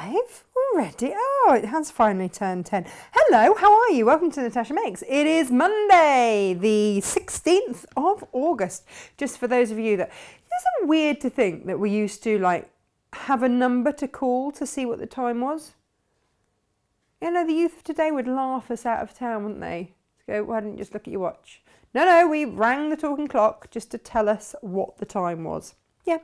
live already? Oh, it has finally turned 10. Hello, how are you? Welcome to Natasha Makes. It is Monday, the 16th of August. Just for those of you that... Isn't it weird to think that we used to, like, have a number to call to see what the time was? You know, the youth of today would laugh us out of town, wouldn't they? Go, why didn't you just look at your watch? No, we rang the talking clock just to tell us what the time was. Yeah,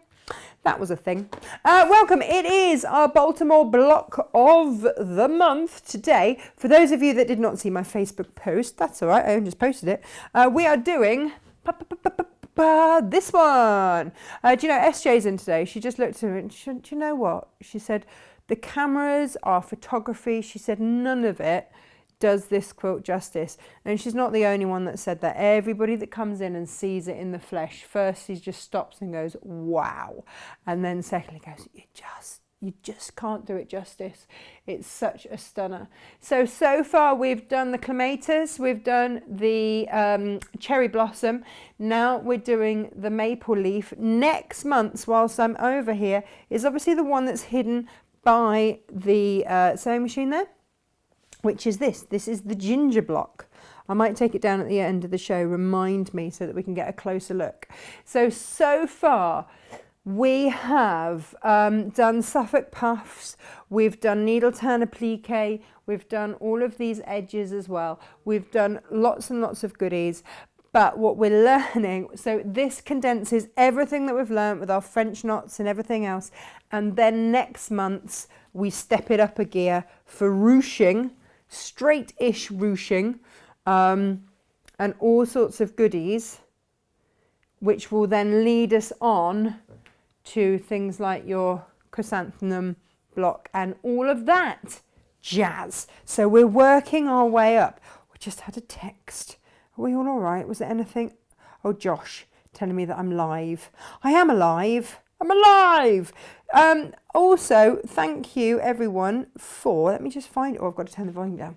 that was a thing. Welcome. It is our Baltimore block of the month today. For those of you that did not see my Facebook post, that's all right, I just posted it. We are doing this one. Do you know SJ's in today? She just looked at me and do you know what? She said, the cameras are photography. She said, none of it does this quilt justice. And she's not the only one that said that. Everybody that comes in and sees it in the flesh, first he just stops and goes, wow. And then secondly goes, you just can't do it justice. It's such a stunner. So far we've done the clematis, we've done the cherry blossom. Now we're doing the maple leaf. Next month, whilst I'm over here, is obviously the one that's hidden by the sewing machine there, which is this. This is the ginger block. I might take it down at the end of the show, remind me, so that we can get a closer look. So far, we have done Suffolk puffs, we've done needle turn applique, we've done all of these edges as well. We've done lots and lots of goodies. But what we're learning, so this condenses everything that we've learned with our French knots and everything else. And then next month, we step it up a gear for ruching, straight-ish ruching, and all sorts of goodies, which will then lead us on to things like your chrysanthemum block and all of that jazz. So we're working our way up. We just had a text. Are we all right? Was there anything? Oh, Josh telling me that I'm live. I am alive. I'm alive. Also, thank you everyone for, let me just find, oh, I've got to turn the volume down.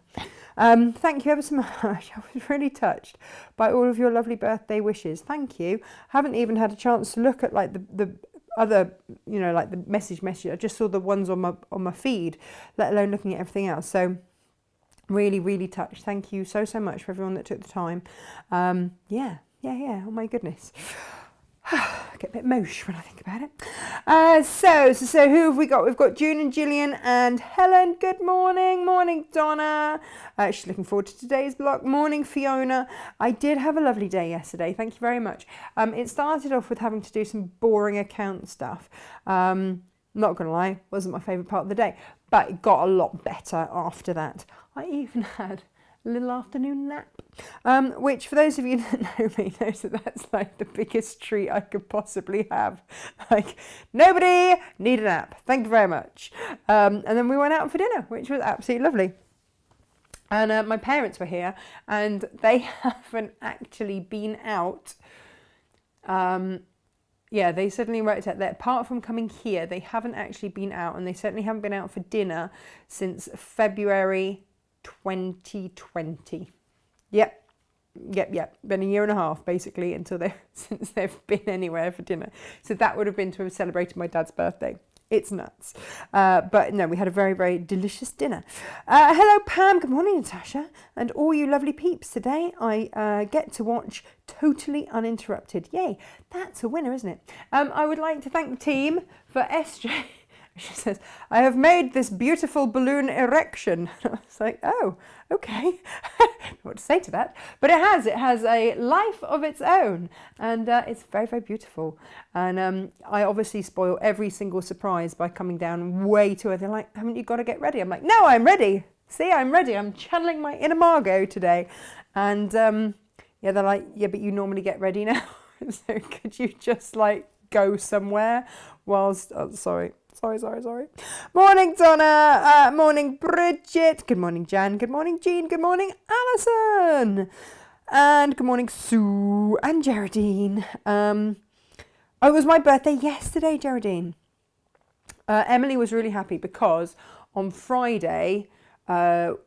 Thank you ever so much. I was really touched by all of your lovely birthday wishes. Thank you. I haven't even had a chance to look at like the other, you know, like the message. I just saw the ones on my feed, let alone looking at everything else. So really touched. Thank you so much for everyone that took the time. Yeah. Oh my goodness. I get a bit mosh when I think about it. So who have we got? We've got June and Gillian and Helen. Good morning. Morning, Donna. She's looking forward to today's block. Morning, Fiona. I did have a lovely day yesterday. Thank you very much. It started off with having to do some boring account stuff. Not going to lie, wasn't my favourite part of the day, but it got a lot better after that. I even had a little afternoon nap, which for those of you that know me knows that that's like the biggest treat I could possibly have. Like, nobody need a nap, thank you very much. And then we went out for dinner, which was absolutely lovely. And my parents were here and they haven't actually been out. Yeah, they suddenly worked out that apart from coming here, they haven't actually been out, and they certainly haven't been out for dinner since February 2020. Yep. Been a year and a half basically since they've been anywhere for dinner. So that would have been to have celebrated my dad's birthday. It's nuts. But no, we had a very delicious dinner. Hello Pam, good morning Natasha, and all you lovely peeps. Today I get to watch totally uninterrupted. Yay, that's a winner, isn't it? I would like to thank the team for SJ. She says, I have made this beautiful balloon erection. I was like, oh, okay. I don't know what to say to that. But it has a life of its own. And it's very beautiful. And I obviously spoil every single surprise by coming down way too early. They're like, haven't you got to get ready? I'm like, no, I'm ready. See, I'm ready. I'm channeling my inner Margot today. And yeah, they're like, yeah, but you normally get ready now. So could you just like go somewhere whilst, oh, sorry. Morning, Donna. Morning, Bridget. Good morning, Jan. Good morning, Jean. Good morning, Alison. And good morning, Sue and Geraldine. Oh, it was my birthday yesterday, Geraldine. Emily was really happy because on Friday, so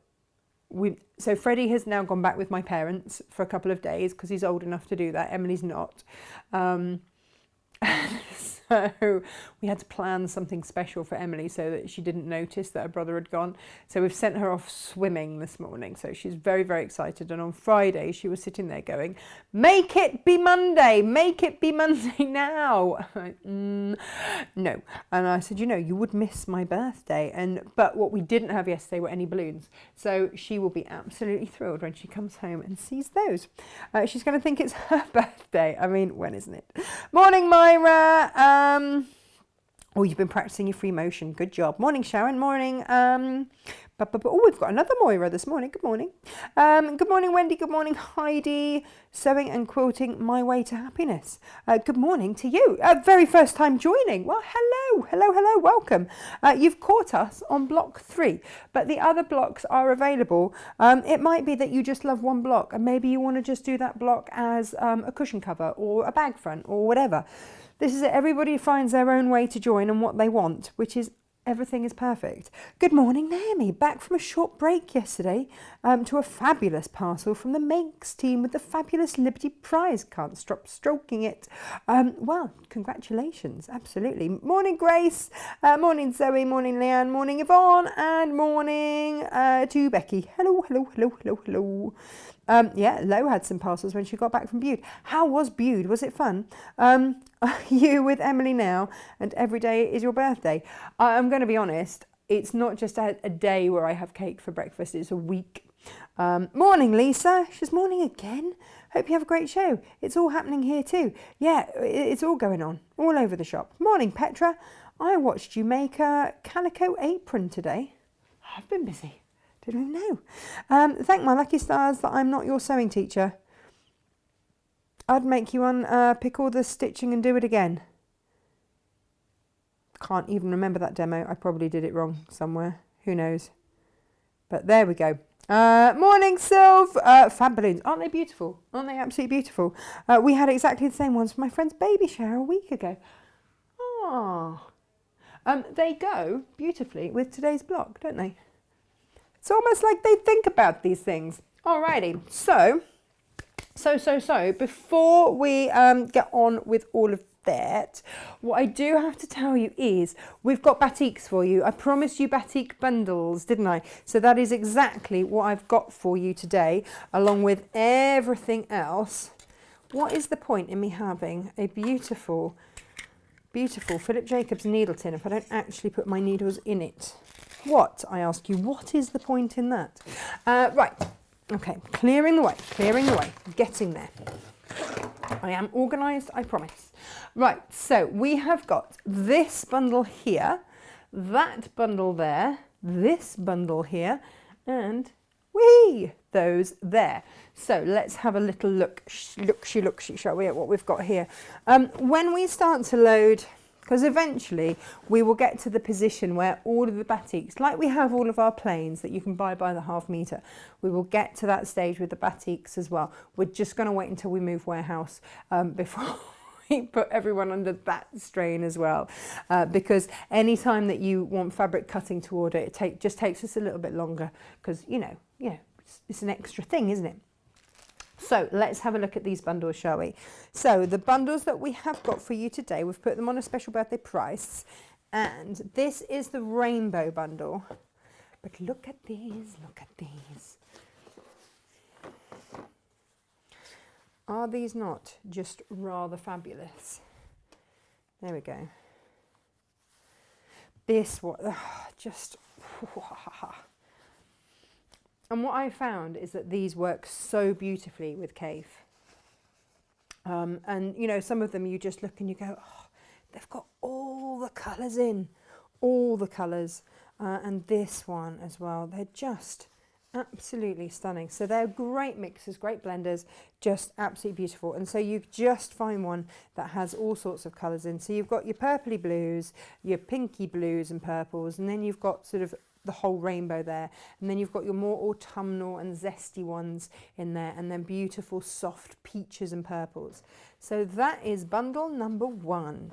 Freddie has now gone back with my parents for a couple of days because he's old enough to do that. Emily's not. So we had to plan something special for Emily so that she didn't notice that her brother had gone. So we've sent her off swimming this morning. So she's very, very excited. And on Friday, she was sitting there going, make it be Monday, make it be Monday now. No. And I said, you know, you would miss my birthday. But what we didn't have yesterday were any balloons. So she will be absolutely thrilled when she comes home and sees those. She's going to think it's her birthday. I mean, when isn't it? Morning, Myra. Oh, you've been practicing your free motion. Good job. Morning, Sharon. Morning. Oh, we've got another Moira this morning. Good morning. Good morning, Wendy. Good morning, Heidi. Sewing and quilting my way to happiness. Good morning to you. Very first time joining. Well, hello. Hello, hello. Welcome. You've caught us on block 3, but the other blocks are available. It might be that you just love one block and maybe you want to just do that block as a cushion cover or a bag front or whatever. This is it. Everybody finds their own way to join and what they want, which is everything is perfect. Good morning, Naomi. Back from a short break yesterday to a fabulous parcel from the Makes team with the fabulous Liberty Prize. Can't stop stroking it. Well, congratulations. Absolutely. Morning, Grace. Morning, Zoe. Morning, Leanne. Morning, Yvonne. And morning to Becky. Hello, hello, hello, hello, hello. Yeah, Lo had some parcels when she got back from Bude. How was Bude? Was it fun? Are you with Emily now and every day is your birthday? I'm going to be honest, it's not just a day where I have cake for breakfast, it's a week. Morning, Lisa. She's morning again. Hope you have a great show. It's all happening here too. Yeah, it's all going on all over the shop. Morning, Petra. I watched you make a calico apron today. I've been busy. Didn't know. Thank my lucky stars that I'm not your sewing teacher. I'd make you unpick all the stitching and do it again. Can't even remember that demo. I probably did it wrong somewhere. Who knows? But there we go. Morning, Sylv. Fab balloons. Aren't they beautiful? Aren't they absolutely beautiful? We had exactly the same ones for my friend's baby shower a week ago. Oh. They go beautifully with today's block, don't they? It's almost like they think about these things. Alrighty, so, before we get on with all of that, what I do have to tell you is we've got batiks for you. I promised you batik bundles, didn't I? So that is exactly what I've got for you today, along with everything else. What is the point in me having a beautiful, beautiful Philip Jacobs needle tin if I don't actually put my needles in it? What, I ask you, what is the point in that? Right, okay, clearing the way, getting there. I am organised, I promise. Right, so we have got this bundle here, that bundle there, this bundle here, and those there. So let's have a little look-see, shall we, at what we've got here. When we start to load, because eventually we will get to the position where all of the batiks, like we have all of our planes that you can buy by the half metre, we will get to that stage with the batiks as well. We're just going to wait until we move warehouse before we put everyone under that strain as well. Because any time that you want fabric cutting to order, it just takes us a little bit longer because, you know, it's an extra thing, isn't it? So let's have a look at these bundles, shall we? So the bundles that we have got for you today, we've put them on a special birthday price. And this is the rainbow bundle. But look at these, look at these. Are these not just rather fabulous? There we go. This one, just... And what I found is that these work so beautifully with Cave. And, you know, some of them you just look and you go, oh, they've got all the colours in, all the colours. And this one as well, they're just absolutely stunning. So they're great mixers, great blenders, just absolutely beautiful. And so you just find one that has all sorts of colours in. So you've got your purpley blues, your pinky blues and purples, and then you've got sort of the whole rainbow there, and then you've got your more autumnal and zesty ones in there, and then beautiful soft peaches and purples. So that is bundle number 1.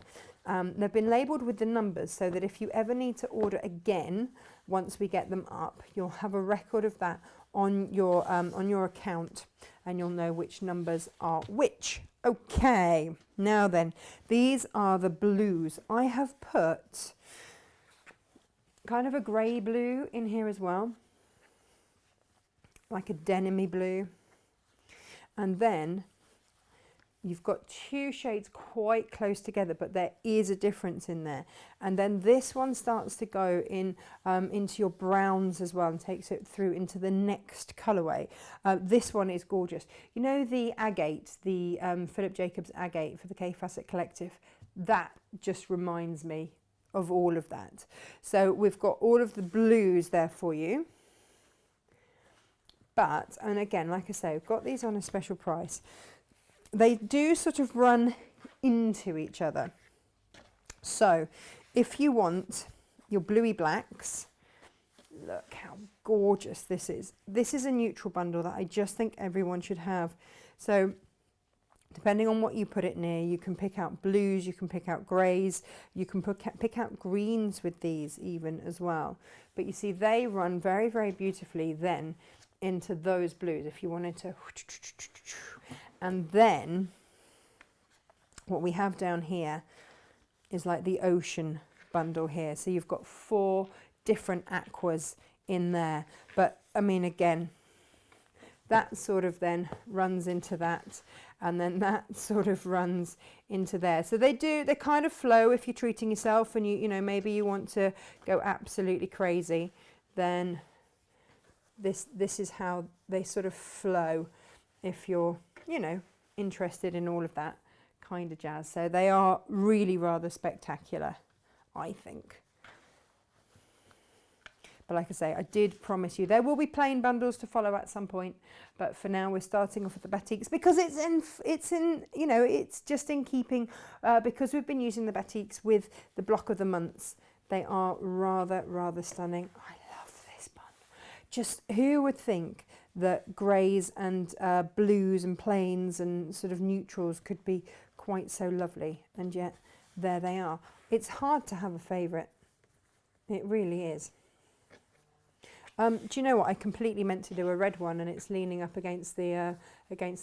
They've been labelled with the numbers so that if you ever need to order again once we get them up, you'll have a record of that on your account, and you'll know which numbers are which. Okay, now then, these are the blues. I have put kind of a grey blue in here as well, like a denim-y blue. And then you've got two shades quite close together, but there is a difference in there. And then this one starts to go in into your browns as well and takes it through into the next colourway. This one is gorgeous. You know the agate, the Philip Jacobs agate for the K Facet Collective? That just reminds me of all of that. So we've got all of the blues there for you. But, and again, like I say, I've got these on a special price. They do sort of run into each other. So if you want your bluey blacks, look how gorgeous this is. This is a neutral bundle that I just think everyone should have. So depending on what you put it near, you can pick out blues, you can pick out greys, you can pick out greens with these even as well. But you see, they run very, very beautifully then into those blues if you wanted to. And then what we have down here is like the ocean bundle here. So you've got 4 different aquas in there. But I mean, again, that sort of then runs into that, and then that sort of runs into there. So they kind of flow if you're treating yourself and you know, maybe you want to go absolutely crazy, then this is how they sort of flow if you're, you know, interested in all of that kind of jazz. So they are really rather spectacular, I think. But like I say, I did promise you there will be plain bundles to follow at some point. But for now, we're starting off with the batiks because it's in you know, it's just in keeping because we've been using the batiks with the block of the months. They are rather stunning. I love this bundle. Just who would think that greys and blues and plains and sort of neutrals could be quite so lovely, and yet there they are. It's hard to have a favourite. It really is. Do you know what? I completely meant to do a red one, and it's leaning up against the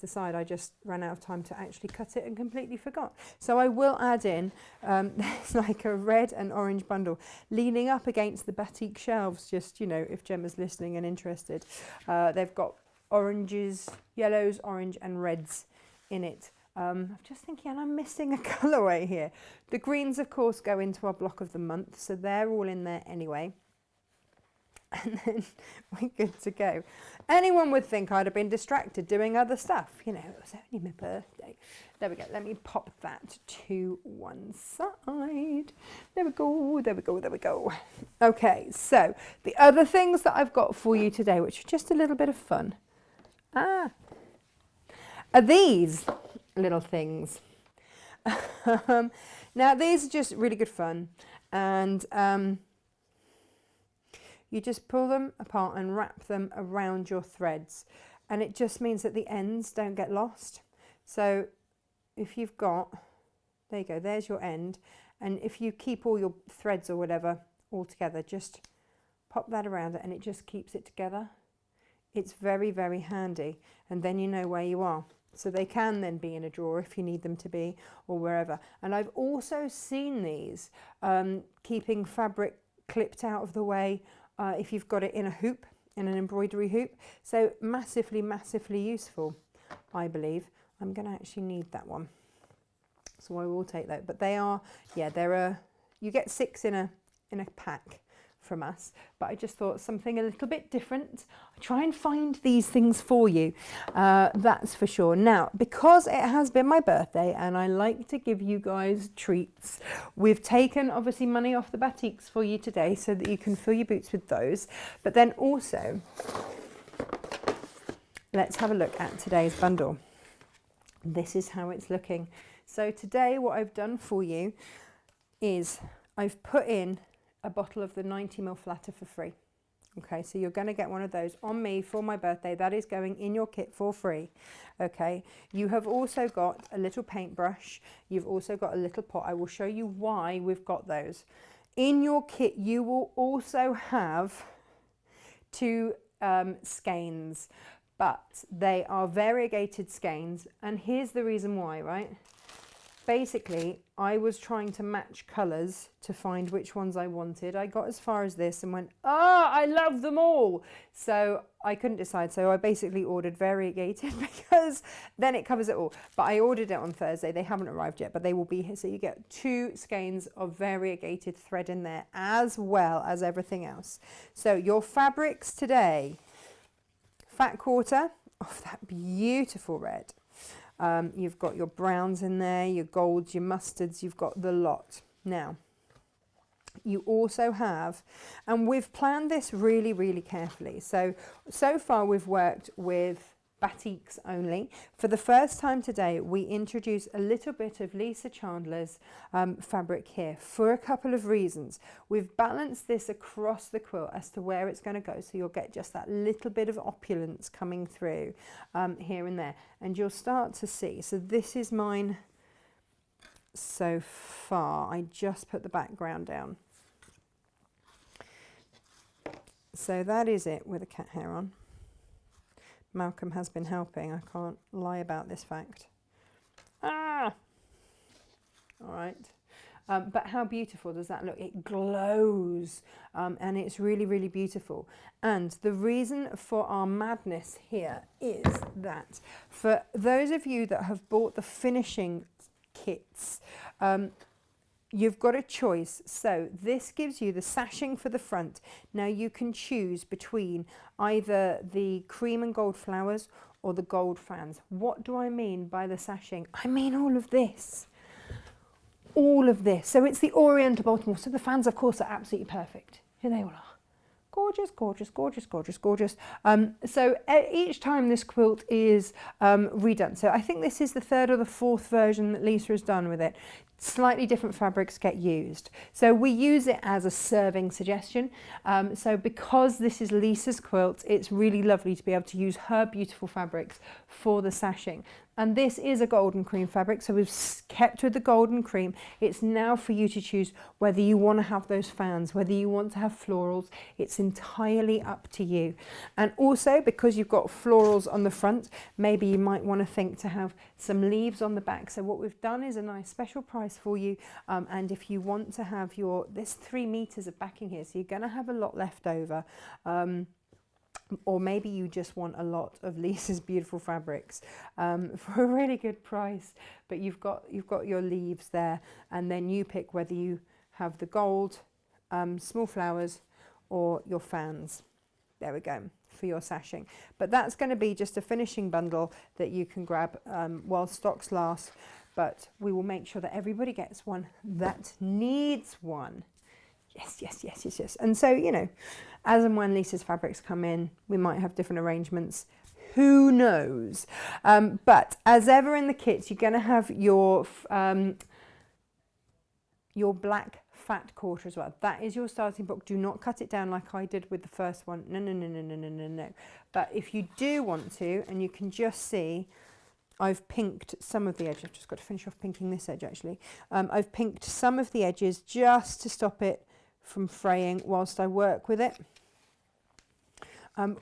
side. I just ran out of time to actually cut it and completely forgot. So I will add in, there's like a red and orange bundle leaning up against the batik shelves, just, you know, if Gemma's listening and interested. They've got oranges, yellows, orange and reds in it. I'm just thinking, and I'm missing a colourway here. The greens, of course, go into our block of the month, so they're all in there anyway. And then we're good to go. Anyone would think I'd have been distracted doing other stuff. You know, it was only my birthday. There we go. Let me pop that to one side. There we go, there we go, there we go. Okay, so the other things that I've got for you today, which are just a little bit of fun, are these little things. Now, these are just really good fun. And you just pull them apart and wrap them around your threads, and it just means that the ends don't get lost. So if you've got, there you go, there's your end, and if you keep all your threads or whatever all together, just pop that around it and it just keeps it together. It's very, very handy, and then you know where you are. So they can then be in a drawer if you need them to be, or wherever. And I've also seen these keeping fabric clipped out of the way, if you've got it in a hoop, in an embroidery hoop. So massively useful, I believe. I'm going to actually need that one, so I will take that. But they are, yeah, you get 6 in a pack from us, but I just thought something a little bit different. I try and find these things for you, that's for sure. Now, because it has been my birthday and I like to give you guys treats, we've taken obviously money off the batiks for you today so that you can fill your boots with those. But then also, let's have a look at today's bundle. This is how it's looking. So today what I've done for you is I've put in a bottle of the 90ml flatter for free. Okay, so you're going to get one of those on me for my birthday. That is going in your kit for free. Okay, you have also got a little paintbrush. You've also got a little pot. I will show you why we've got those. In your kit, you will also have 2 skeins. but they are variegated skeins, and here's the reason why, right? Basically, I was trying to match colours to find which ones I wanted. I got as far as this and went, I love them all. So I couldn't decide. So I basically ordered variegated because then it covers it all. But I ordered it on Thursday. They haven't arrived yet, but they will be here. So you get 2 skeins of variegated thread in there as well as everything else. So your fabrics today, fat quarter of that beautiful red. You've got your browns in there, your golds, your mustards, you've got the lot. Now, you also have, and we've planned this really, really carefully. So far we've worked with batiks only. For the first time today, we introduce a little bit of Lisa Chandler's fabric here for a couple of reasons. We've balanced this across the quilt as to where it's going to go, so you'll get just that little bit of opulence coming through here and there, and you'll start to see. So this is mine so far. I just put the background down. So that is it with a cat hair on. Malcolm has been helping. I can't lie about this fact. All right. But how beautiful does that look? It glows, and it's really, really beautiful. And the reason for our madness here is that for those of you that have bought the finishing kits, you've got a choice. So this gives you the sashing for the front. Now you can choose between either the cream and gold flowers or the gold fans. What do I mean by the sashing? I mean all of this. All of this. So it's the Oriental Baltimore. So the fans, of course, are absolutely perfect. Here they all are. Gorgeous, gorgeous, gorgeous, gorgeous, gorgeous. So each time this quilt is redone. So I think this is the 3rd or the 4th version that Lisa has done with it. Slightly different fabrics get used. So we use it as a serving suggestion. So because this is Lisa's quilt, it's really lovely to be able to use her beautiful fabrics for the sashing. And this is a golden cream fabric, so we've kept with the golden cream. It's now for you to choose whether you want to have those fans, whether you want to have florals. It's entirely up to you. And also, because you've got florals on the front, maybe you might want to think to have some leaves on the back. So what we've done is a nice special price for you. And if you want to have there's 3 meters of backing here, so you're going to have a lot left over. Or maybe you just want a lot of Lisa's beautiful fabrics for a really good price, but you've got your leaves there, and then you pick whether you have the gold, small flowers, or your fans. There we go, for your sashing. But that's going to be just a finishing bundle that you can grab while stocks last, but we will make sure that everybody gets one that needs one. Yes, yes, yes, yes, yes. And so, you know, as and when Lisa's fabrics come in, we might have different arrangements. Who knows? But as ever in the kits, you're going to have your black fat quarter as well. That is your starting book. Do not cut it down like I did with the first one. No, no, no, no, no, no, no, no. But if you do want to, and you can just see, I've pinked some of the edges. I've just got to finish off pinking this edge actually. I've pinked some of the edges just to stop it from fraying whilst I work with it.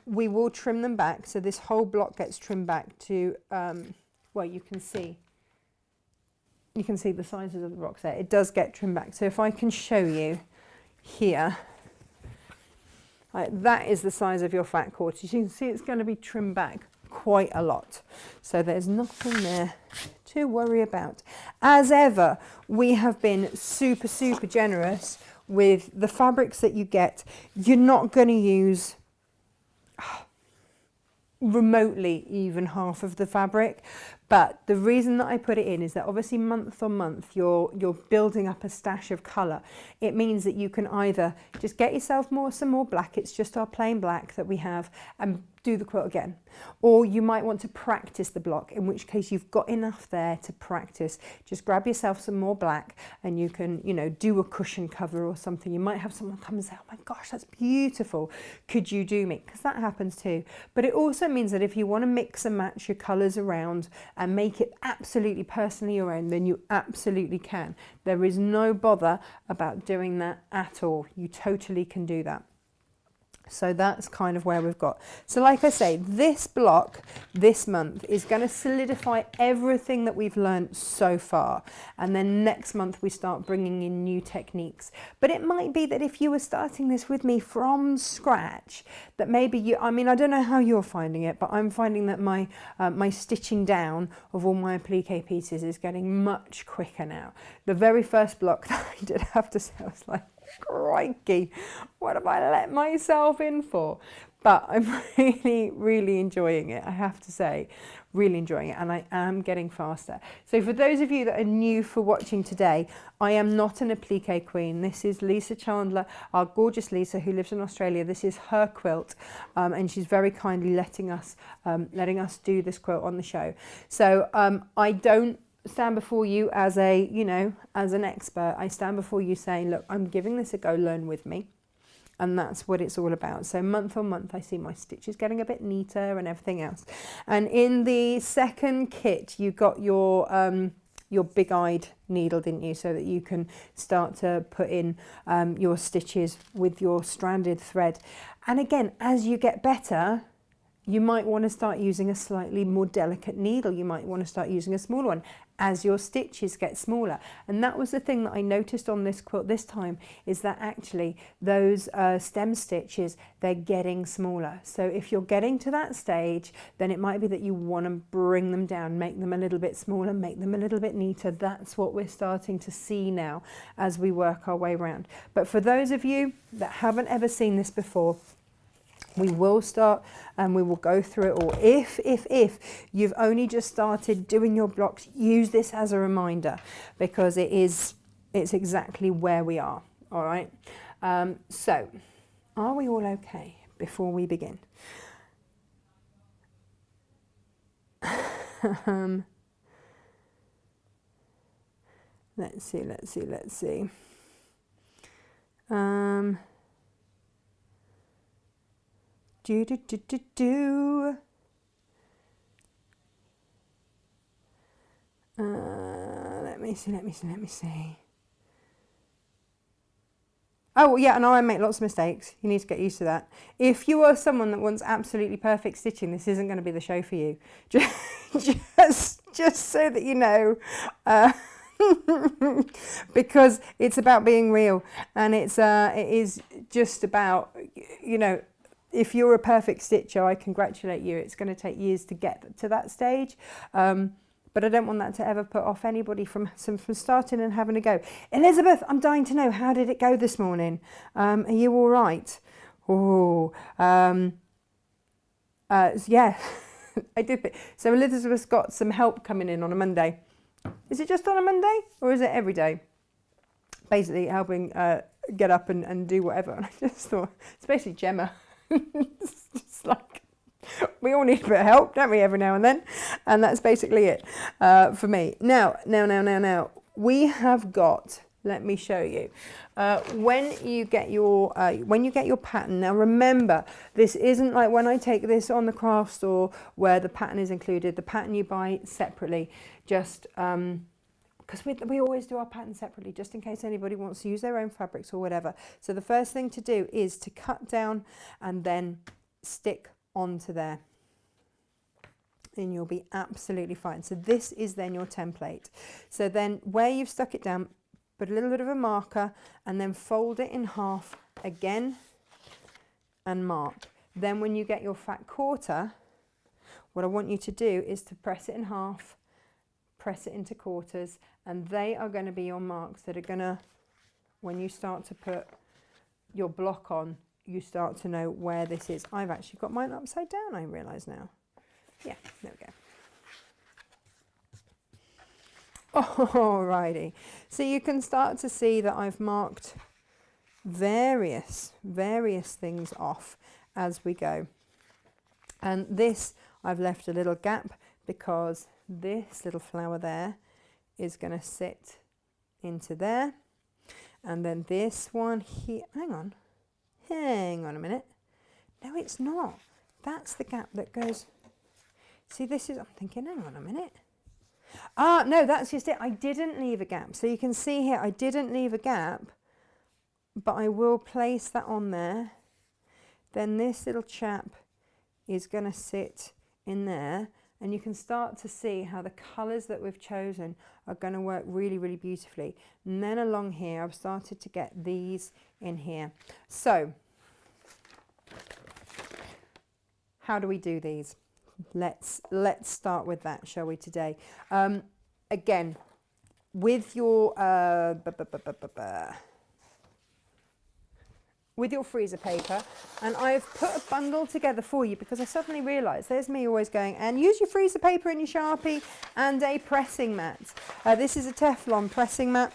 We will trim them back, so this whole block gets trimmed back to well, you can see the sizes of the rocks there. It does get trimmed back. So if I can show you here, that is the size of your fat quarter. You can see it's going to be trimmed back quite a lot, so there's nothing there to worry about. As ever, we have been super generous with the fabrics that you get. You're not going to use remotely even half of the fabric, but the reason that I put it in is that obviously month on month you're building up a stash of colour. It means that you can either just get yourself some more black, it's just our plain black that we have, and do the quilt again, or you might want to practice the block, in which case you've got enough there to practice. Just grab yourself some more black and you can, you know, do a cushion cover or something. You might have someone come and say, oh my gosh, that's beautiful, could you do me? Because that happens too. But it also means that if you want to mix and match your colours around and make it absolutely personally your own, then you absolutely can. There is no bother about doing that at all. You totally can do that. So that's kind of where we've got. So like I say, this block this month is going to solidify everything that we've learned so far. And then next month we start bringing in new techniques. But it might be that if you were starting this with me from scratch, that maybe you, I mean, I don't know how you're finding it, but I'm finding that my my stitching down of all my applique pieces is getting much quicker now. The very first block that I did have to say, I was like, crikey, what have I let myself in for? But I'm really enjoying it, I have to say, really enjoying it, and I am getting faster. So for those of you that are new for watching today, I am not an applique queen. This is Lisa Chandler, our gorgeous Lisa, who lives in Australia. This is her quilt, and she's very kindly letting us do this quilt on the show. So I don't stand before you as a, you know, as an expert. I stand before you saying, look, I'm giving this a go, learn with me. And that's what it's all about. So month on month, I see my stitches getting a bit neater and everything else. And in the second kit, you got your big-eyed needle, didn't you? So that you can start to put in your stitches with your stranded thread. And again, as you get better, you might want to start using a slightly more delicate needle. You might want to start using a smaller one as your stitches get smaller. And that was the thing that I noticed on this quilt this time, is that actually those stem stitches, they're getting smaller. So if you're getting to that stage, then it might be that you want to bring them down, make them a little bit smaller, make them a little bit neater. That's what we're starting to see now as we work our way around. But for those of you that haven't ever seen this before, we will start and we will go through it all. If you've only just started doing your blocks, use this as a reminder, because it's exactly where we are. All right. So are we all okay before we begin? Let's see. Let me see. Oh, yeah, and I make lots of mistakes. You need to get used to that. If you are someone that wants absolutely perfect stitching, this isn't going to be the show for you. Just so that you know. Because it's about being real, and it is just about, you know, if you're a perfect stitcher, I congratulate you. It's going to take years to get to that stage. But I don't want that to ever put off anybody from starting and having a go. Elizabeth, I'm dying to know, how did it go this morning? Are you all right? Oh, yeah, I did. So Elizabeth's got some help coming in on a Monday. Is it just on a Monday, or is it every day? Basically helping get up and do whatever. And I just thought, especially Gemma, it's just like, we all need a bit of help, don't we, every now and then? And that's basically it for me. Now, we have got, let me show you. When you get your pattern, now remember, this isn't like when I take this on the craft store where the pattern is included. The pattern you buy separately, just because we always do our pattern separately, just in case anybody wants to use their own fabrics or whatever. So the first thing to do is to cut down and then stick onto there, and you'll be absolutely fine. So this is then your template. So then where you've stuck it down, put a little bit of a marker and then fold it in half again and mark. Then when you get your fat quarter, what I want you to do is to press it in half, press it into quarters, and they are going to be your marks that are going to, when you start to put your block on, you start to know where this is. I've actually got mine upside down, I realise now. Yeah, there we go. Alrighty, so you can start to see that I've marked various things off as we go. And this, I've left a little gap because this little flower there is going to sit into there. And then this one here, hang on a minute. No, it's not. That's the gap that goes, see, this is, I'm thinking, hang on a minute. Ah, no, that's just it. I didn't leave a gap. So you can see here, I didn't leave a gap, but I will place that on there then this little chap is going to sit in there, and you can start to see how the colours that we've chosen are going to work really, really beautifully. And then along here, I've started to get these in here. So how do we do these? Let's start with that, shall we, today? Again, with your freezer paper, and I've put a bundle together for you because I suddenly realised there's me always going, and use your freezer paper and your Sharpie and a pressing mat. This is a Teflon pressing mat.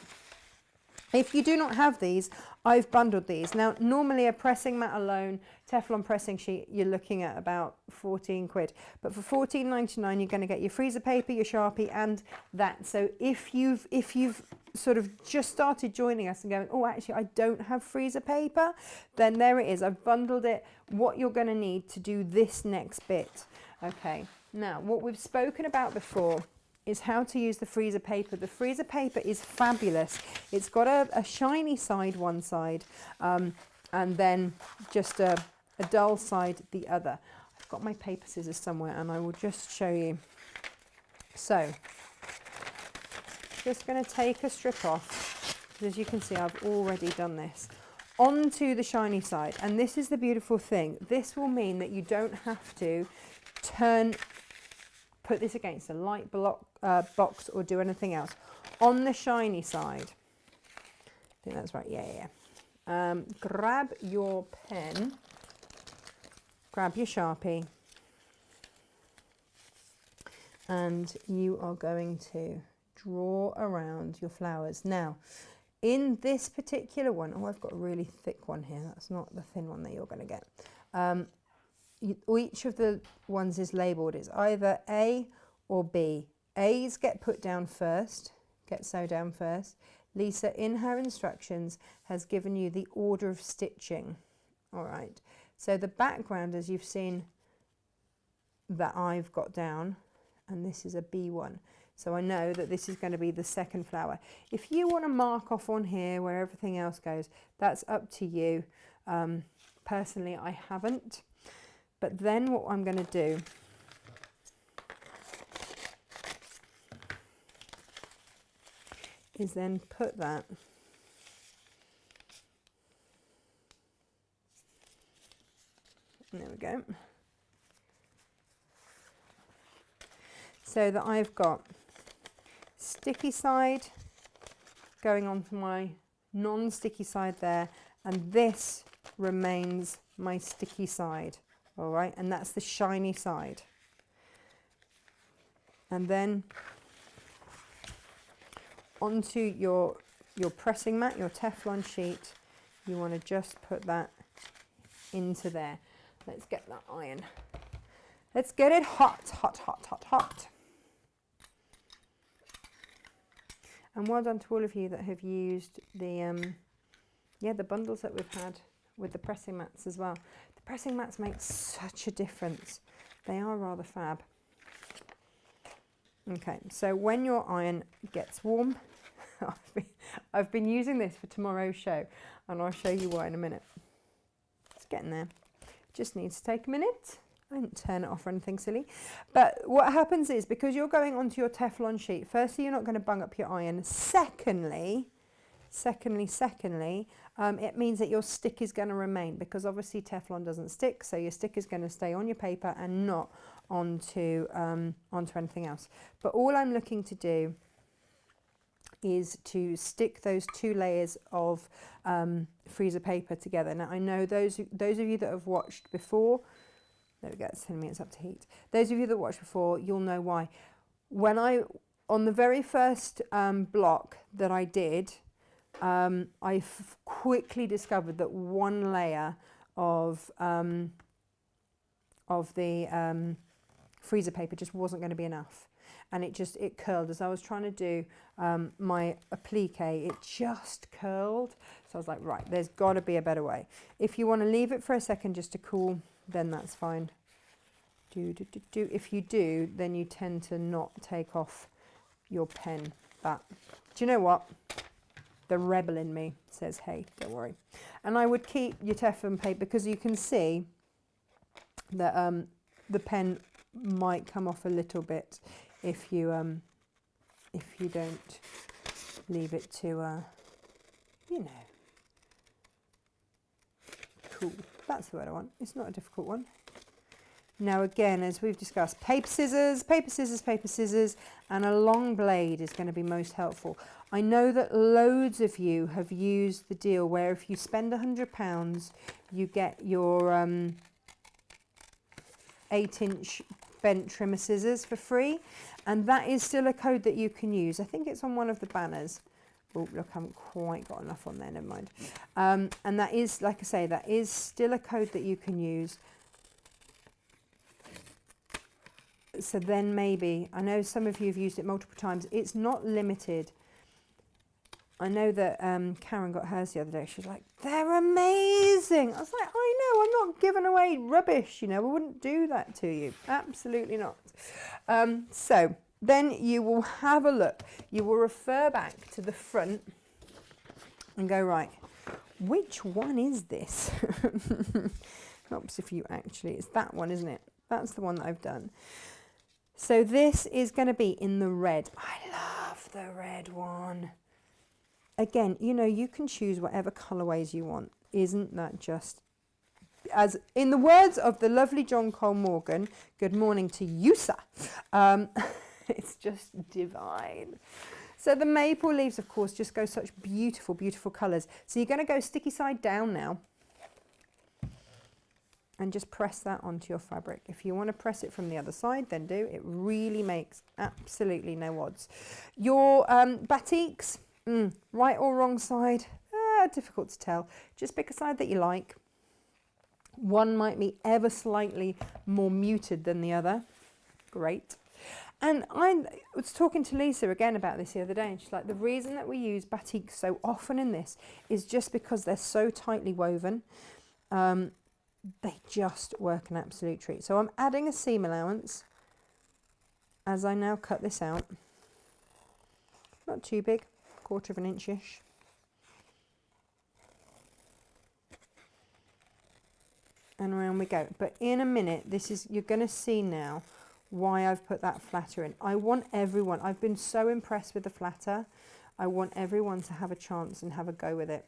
If you do not have these, I've bundled these. Now, normally a pressing mat alone, Teflon pressing sheet, you're looking at about 14 quid. But for £14.99, you're going to get your freezer paper, your Sharpie, and that. So if you've sort of just started joining us and going, oh, actually, I don't have freezer paper, then there it is. I've bundled it, what you're going to need to do this next bit. Okay, now, what we've spoken about before is how to use the freezer paper. The freezer paper is fabulous. It's got a shiny side one side, and then just a dull side the other. I've got my paper scissors somewhere and I will just show you. So, just going to take a strip off. As you can see, I've already done this. Onto the shiny side, and this is the beautiful thing. This will mean that you don't have to put this against a light box or do anything else. On the shiny side, I think that's right, yeah. Grab your pen, grab your Sharpie, and you are going to draw around your flowers. Now, in this particular one, oh, I've got a really thick one here. That's not the thin one that you're going to get. Each of the ones is labelled. It's either A or B. A's get put down first, get sewed down first. Lisa, in her instructions, has given you the order of stitching. All right. So the background, as you've seen, that I've got down, and this is a B one. So I know that this is going to be the second flower. If you want to mark off on here where everything else goes, that's up to you. Personally, I haven't. But then what I'm going to do is then put that there we go, so that I've got sticky side going on to my non-sticky side there, and this remains my sticky side. All right, and that's the shiny side. And then onto your pressing mat, your Teflon sheet, you want to just put that into there. Let's get that iron. Let's get it hot, hot, hot, hot, hot. And well done to all of you that have used the bundles that we've had with the pressing mats as well. The pressing mats make such a difference. They are rather fab. Okay, so when your iron gets warm, I've been using this for tomorrow's show, and I'll show you why in a minute. It's getting there. Just needs to take a minute. I didn't turn it off or anything silly. But what happens is, because you're going onto your Teflon sheet, firstly, you're not going to bung up your iron. Secondly, it means that your stick is going to remain, because obviously Teflon doesn't stick, so your stick is going to stay on your paper and not onto anything else. But all I'm looking to do is to stick those two layers of freezer paper together. Now, I know those of you that have watched before, there we go, it's telling me it's up to heat. Those of you that watched before, you'll know why. On the very first block that I did, I quickly discovered that one layer of the freezer paper just wasn't going to be enough, and it curled as I was trying to do my applique. It just curled, so I was like, right, there's got to be a better way. If you want to leave it for a second just to cool, then that's fine. If you do, then you tend to not take off your pen. But do you know what? The rebel in me says, hey, don't worry. And I would keep your Teflon paper because you can see that the pen might come off a little bit if you don't leave it to, you know, cool. That's the word I want. It's not a difficult one. Now again, as we've discussed, paper, scissors, paper, scissors, paper, scissors, and a long blade is going to be most helpful. I know that loads of you have used the deal where if you spend £100, you get your 8-inch bent trimmer scissors for free, and that is still a code that you can use. I think it's on one of the banners. Oh, look, I haven't quite got enough on there, never mind. And that is, like I say, that is still a code that you can use. So then maybe, I know some of you have used it multiple times, it's not limited. I know that Karen got hers the other day. She was like, they're amazing. I was like, I know, I'm not giving away rubbish, you know, I wouldn't do that to you. Absolutely not. So then you will have a look. You will refer back to the front and go, right, which one is this? Helps if you actually, it's that one, isn't it? That's the one that I've done. So this is going to be in the red. I love the red one. Again, you know, you can choose whatever colourways you want. Isn't that just, as in the words of the lovely John Cole Morgan, good morning to you, sir. It's just divine. So the maple leaves, of course, just go such beautiful, beautiful colours. So you're going to go sticky side down now. And just press that onto your fabric. If you want to press it from the other side, then do. It really makes absolutely no odds. Your batiks, right or wrong side, difficult to tell. Just pick a side that you like. One might be ever slightly more muted than the other. Great. And I was talking to Lisa again about this the other day, and she's like, the reason that we use batik so often in this is just because they're so tightly woven. They just work an absolute treat. So I'm adding a seam allowance as I now cut this out. Not too big, 1/4 of an inch-ish. And around we go. But in a minute, this is, you're going to see now why I've put that flatter in. I want everyone, I've been so impressed with the flatter. I want everyone to have a chance and have a go with it.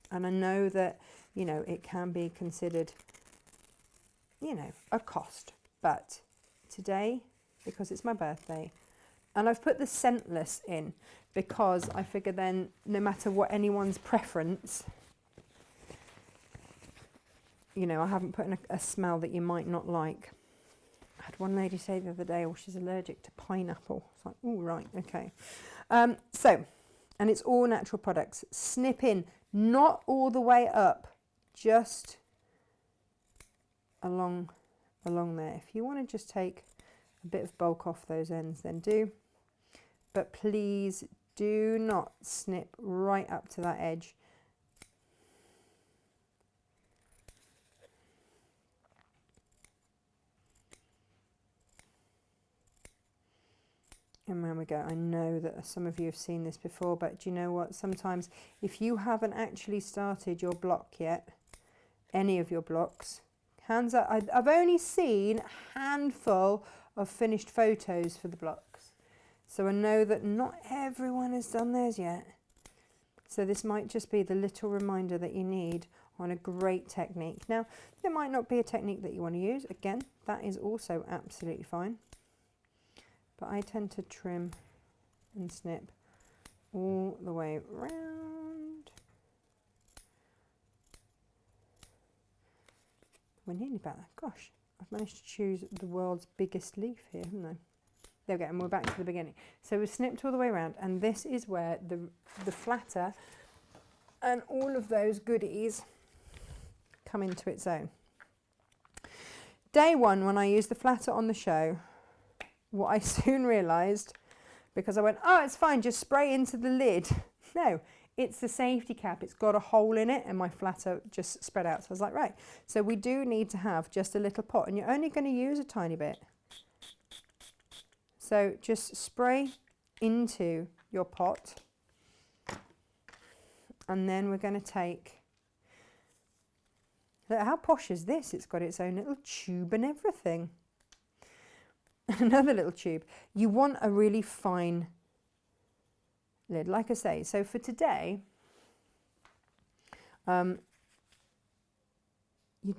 And I know that, you know, it can be considered, you know, a cost. But today, because it's my birthday, and I've put the scentless in because I figure then no matter what anyone's preference, you know, I haven't put in a smell that you might not like. I had one lady say the other day, oh, she's allergic to pineapple. It's like, oh, right, okay. And it's all natural products. Snip in, not all the way up, just along there. If you want to just take a bit of bulk off those ends, then do. But please do not snip right up to that edge. And there we go. I know that some of you have seen this before, but do you know what? Sometimes if you haven't actually started your block yet, any of your blocks, hands up. I've only seen a handful of finished photos for the blocks. So I know that not everyone has done theirs yet. So this might just be the little reminder that you need on a great technique. Now, there might not be a technique that you want to use. Again, that is also absolutely fine. But I tend to trim and snip all the way around. We're nearly about that. Gosh, I've managed to choose the world's biggest leaf here, haven't I? There we go, and we're back to the beginning. So we've snipped all the way around, and this is where the flatter and all of those goodies come into its own. Day one, when I used the flatter on the show, what I soon realised, because I went, oh, it's fine, just spray into the lid. No, it's the safety cap. It's got a hole in it, and my flatter just spread out. So I was like, right, so we do need to have just a little pot, and you're only going to use a tiny bit. So just spray into your pot And then we're going to take, look, how posh is this? It's got its own little tube and everything. Another little tube. You want a really fine lid, like I say. So for today, you're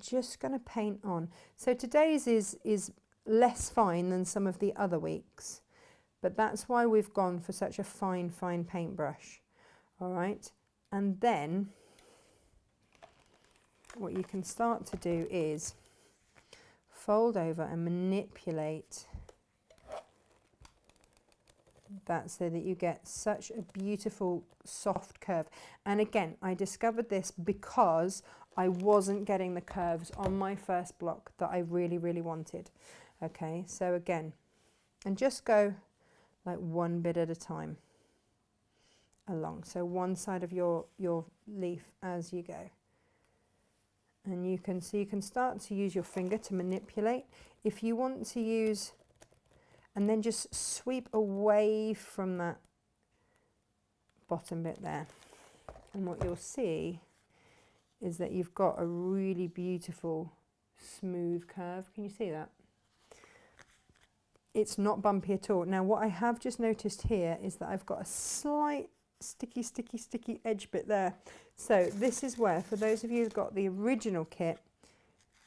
just going to paint on. So today's is less fine than some of the other weeks, but that's why we've gone for such a fine paintbrush. All right, and then what you can start to do is fold over and manipulate that so that you get such a beautiful soft curve. And again, I discovered this because I wasn't getting the curves on my first block that I really wanted. Okay, so again, and just go like one bit at a time along. So one side of your leaf as you go. And you can start to use your finger to manipulate. If you want to use, and then just sweep away from that bottom bit there. And what you'll see is that you've got a really beautiful smooth curve. Can you see that? It's not bumpy at all. Now what I have just noticed here is that I've got a slight sticky edge bit there. So this is where, for those of you who've got the original kit,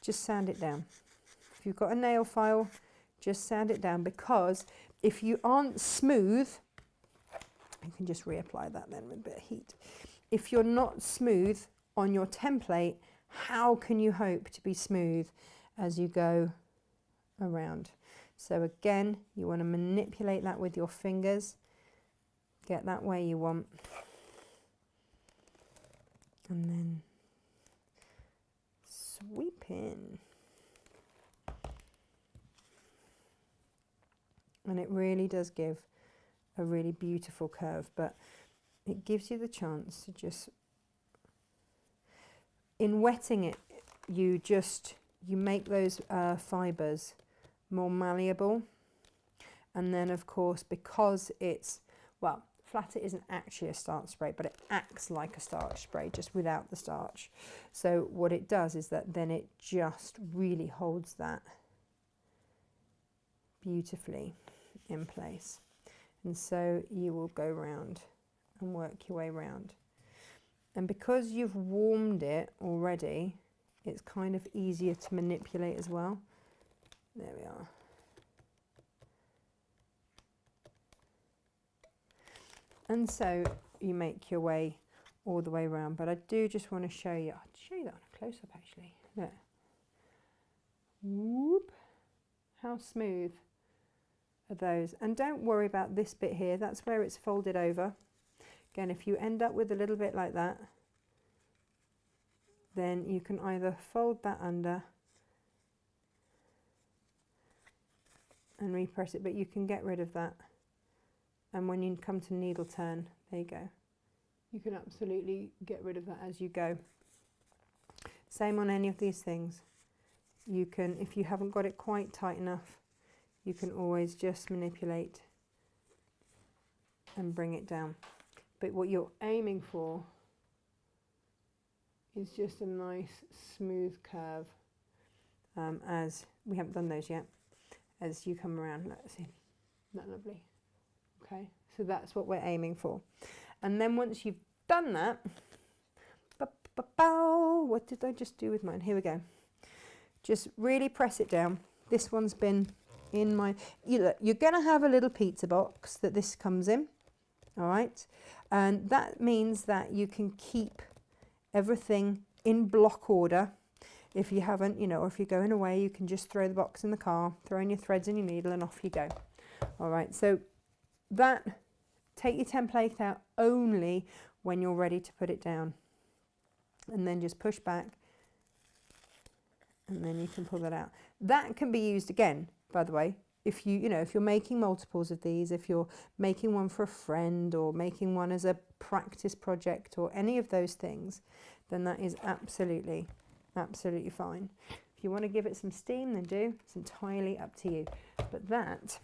just sand it down. If you've got a nail file, just sand it down, because if you aren't smooth, you can just reapply that then with a bit of heat. If you're not smooth on your template, how can you hope to be smooth as you go around? So again, you want to manipulate that with your fingers, get that way you want, and then sweep in. And it really does give a really beautiful curve, but it gives you the chance to just, in wetting it, you make those fibres more malleable. And then of course, because it's, well, flatter isn't actually a starch spray, but it acts like a starch spray, just without the starch. So what it does is that then it just really holds that beautifully in place. And so you will go round and work your way round. And because you've warmed it already, it's kind of easier to manipulate as well. There we are. And so you make your way all the way around, but I do just want to show you, I'll show you that on a close-up actually. Look. Whoop. How smooth are those? And don't worry about this bit here, that's where it's folded over. Again, if you end up with a little bit like that, then you can either fold that under and repress it, but you can get rid of that. And when you come to needle turn, there you go. You can absolutely get rid of that as you go. Same on any of these things. You can, if you haven't got it quite tight enough, you can always just manipulate and bring it down. But what you're aiming for is just a nice smooth curve, as we haven't done those yet, as you come around. Let's see, isn't that lovely? Okay, so that's what we're aiming for. And then once you've done that, what did I just do with mine? Here we go. Just really press it down. This one's been in my, you're going to have a little pizza box that this comes in, all right? And that means that you can keep everything in block order. If you haven't, or if you're going away, you can just throw the box in the car, throw in your threads and your needle, and off you go. All right, so that, take your template out only when you're ready to put it down, and then just push back, and then you can pull that out. That can be used again, by the way, if if you're making multiples of these, if you're making one for a friend or making one as a practice project or any of those things, then that is absolutely fine. If you want to give it some steam, then do. It's entirely up to you. But that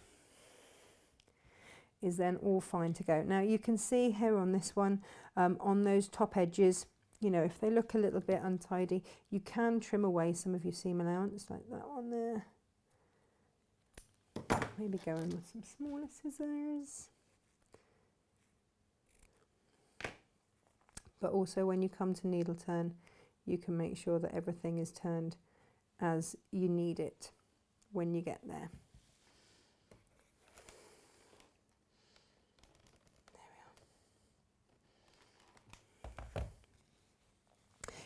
is then all fine to go. Now you can see here on this one, on those top edges, you know, if they look a little bit untidy, you can trim away some of your seam allowance, like that one there. Maybe go in with some smaller scissors. But also when you come to needle turn, you can make sure that everything is turned as you need it when you get there.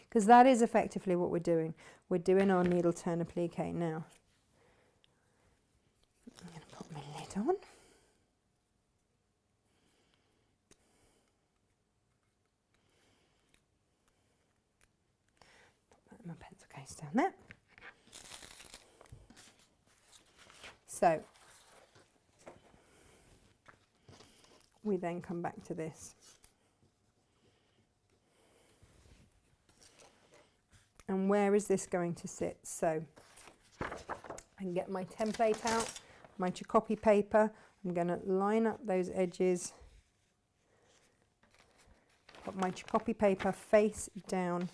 Because that is effectively what we're doing. We're doing our needle turn applique now. I'm going to put my lid on. Put my pencil case down there. So we then come back to this. And where is this going to sit? So I can get my template out, my copy paper. I'm going to line up those edges. Put my copy paper face down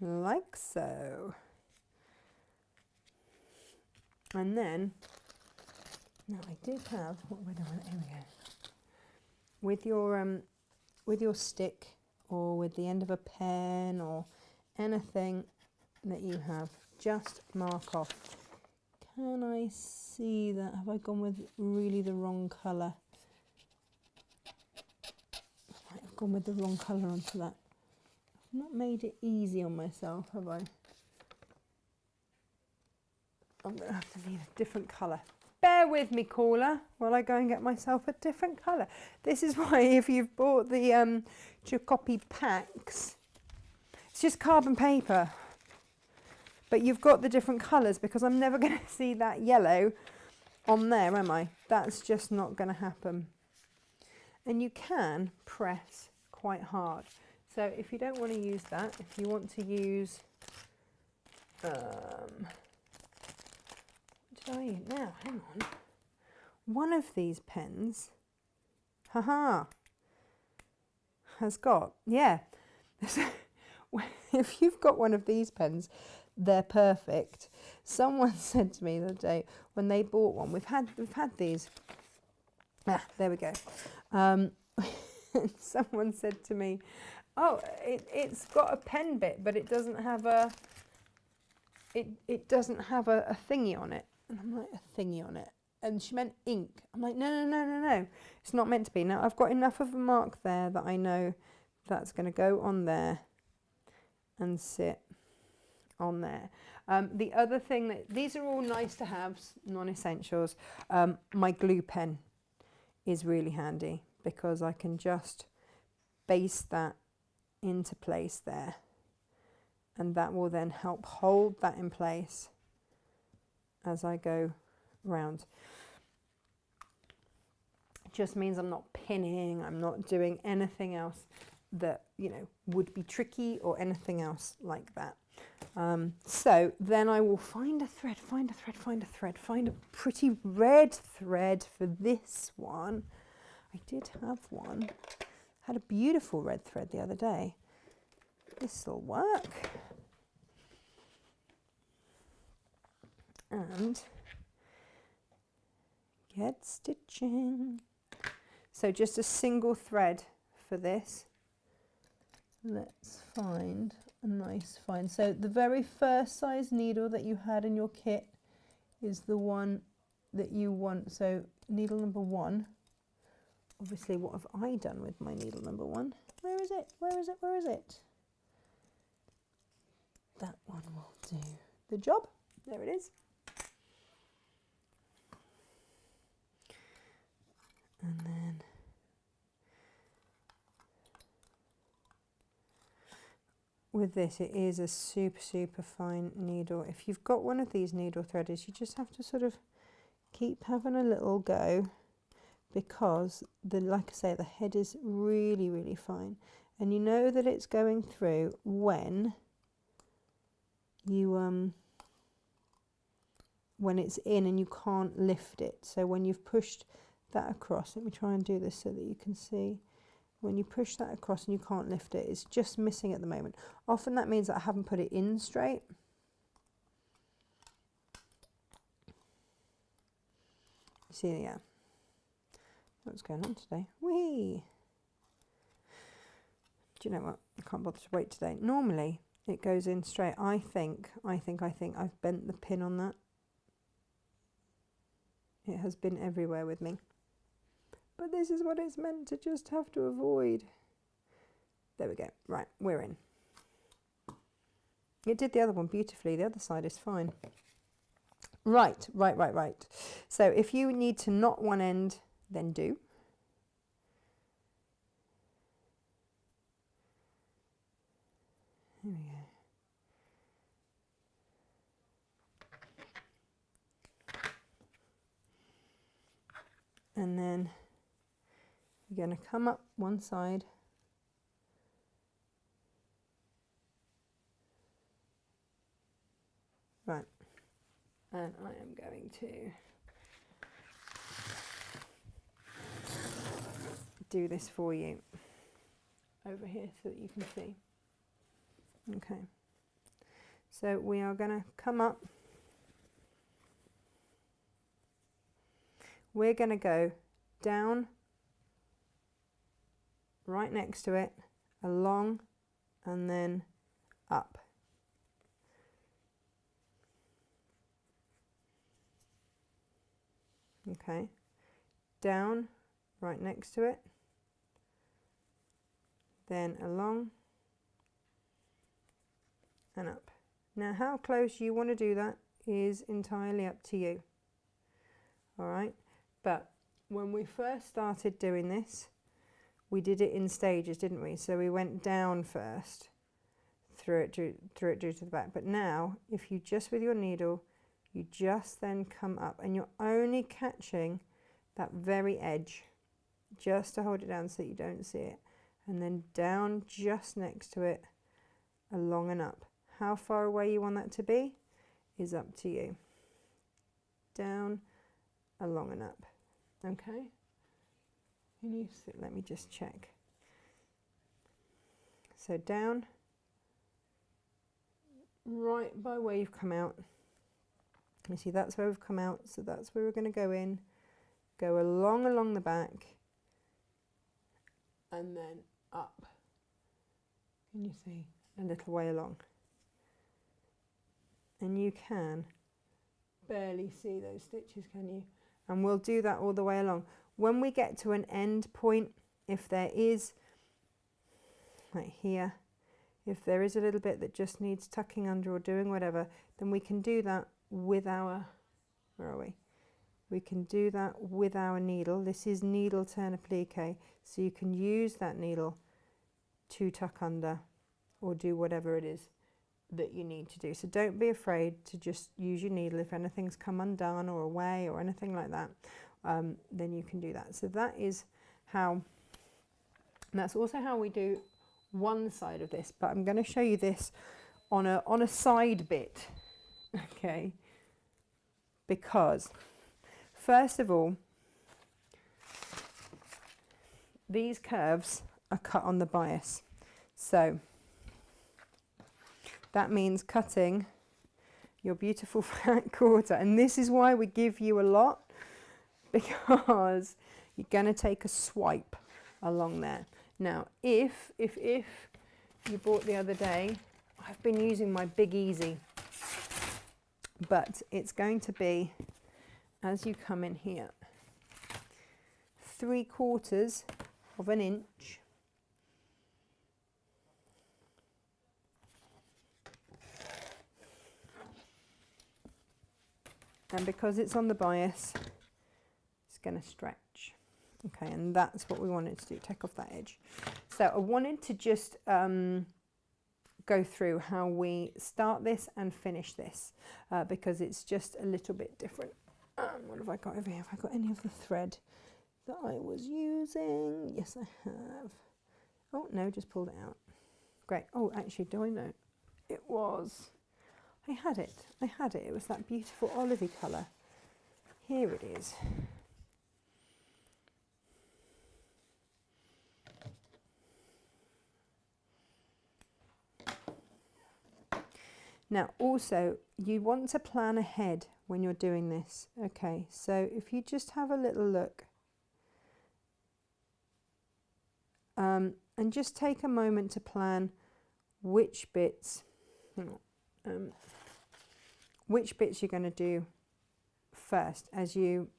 like so. And then, now I did have, what were I, here we go. With your stick, or with the end of a pen or anything that you have, just mark off. Can I see that? Have I gone with really the wrong colour? I might have gone with the wrong colour onto that. I've not made it easy on myself, have I? I'm going to have to need a different colour. Bear with me, caller, while I go and get myself a different colour. This is why if you've bought the copy packs, it's just carbon paper. But you've got the different colours, because I'm never going to see that yellow on there, am I? That's just not going to happen. And you can press quite hard. So if you don't want to use that, if you want to use... now, hang on. One of these pens, has got, yeah. If you've got one of these pens, they're perfect. Someone said to me the other day when they bought one, we've had these. There we go. Someone said to me, oh, it's got a pen bit, but it doesn't have a. It doesn't have a thingy on it. And I'm like, a thingy on it. And she meant ink. I'm like, no. It's not meant to be. Now, I've got enough of a mark there that I know that's going to go on there and sit on there. The other thing that, these are all nice to have, non-essentials. My glue pen is really handy because I can just baste that into place there. And that will then help hold that in place as I go round. It just means I'm not pinning, I'm not doing anything else that, you know, would be tricky or anything else like that. So then I will find a thread, find a pretty red thread for this one. I did have one. Had a beautiful red thread the other day. This'll work. And get stitching. So just a single thread for this. Let's find a nice find. So the very first size needle that you had in your kit is the one that you want. So needle number 1. Obviously, what have I done with my needle number 1? Where is it? Where is it? Where is it? That one will do the job. There it is. And then with this, it is a super fine needle. If you've got one of these needle threaders, you just have to sort of keep having a little go, because like I say, the head is really fine, and you know that it's going through when you when it's in and you can't lift it. So when you've pushed that across. Let me try and do this so that you can see. When you push that across and you can't lift it, it's just missing at the moment. Often that means that I haven't put it in straight. See, yeah. What's going on today? Whee! Do you know what? I can't bother to wait today. Normally it goes in straight. I think I've bent the pin on that. It has been everywhere with me. But this is what it's meant to just have to avoid. There we go. Right, we're in. It did the other one beautifully. The other side is fine. Right. So if you need to knot one end, then do. Here we go. And then you're going to come up one side. Right. And I am going to do this for you over here so that you can see. Okay. So we are going to come up. We're going to go down, right next to it, along, and then up. Okay, down, right next to it, then along and up. Now how close you want to do that is entirely up to you. All right, but when we first started doing this, we did it in stages, didn't we? So we went down first, through it to the back. But now, if you just with your needle, you just then come up and you're only catching that very edge just to hold it down so that you don't see it, and then down just next to it, along and up. How far away you want that to be is up to you. Down, along and up. Okay, can you see? Let me just check. So down, right by where you've come out. You see, that's where we've come out, so that's where we're going to go in, go along the back, and then up. Can you see? A little way along. And you can barely see those stitches, can you? And we'll do that all the way along. When we get to an end point, if there is, like here, if there is a little bit that just needs tucking under or doing whatever, then we can do that with our, where are we? We can do that with our needle. This is needle turn applique, so you can use that needle to tuck under or do whatever it is that you need to do. So don't be afraid to just use your needle. If anything's come undone or away or anything like that, then you can do that. So that is how, and that's also how we do one side of this, but I'm going to show you this on a side bit. Okay, because first of all, these curves are cut on the bias, so that means cutting your beautiful flat quarter, and this is why we give you a lot, because you're going to take a swipe along there. Now if you bought the other day, I've been using my Big Easy, but it's going to be, as you come in here, 3/4 of an inch . And because it's on the bias, it's going to stretch. Okay, and that's what we wanted to do, take off that edge. So I wanted to just go through how we start this and finish this, because it's just a little bit different. What have I got over here? Have I got any of the thread that I was using? Yes, I have. Oh, no, just pulled it out. Great. Oh, actually, do I know? It was, I had it. It was that beautiful olivey colour. Here it is. Now also you want to plan ahead when you're doing this. Okay, so if you just have a little look and just take a moment to plan which bits, which bits you're going to do first as you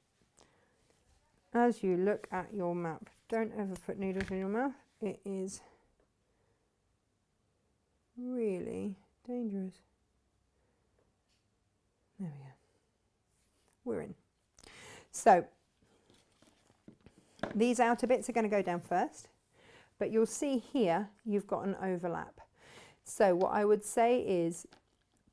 look at your map. Don't ever put needles in your mouth. It is really dangerous. There we go. We're in. So these outer bits are going to go down first, but you'll see here you've got an overlap. So what I would say is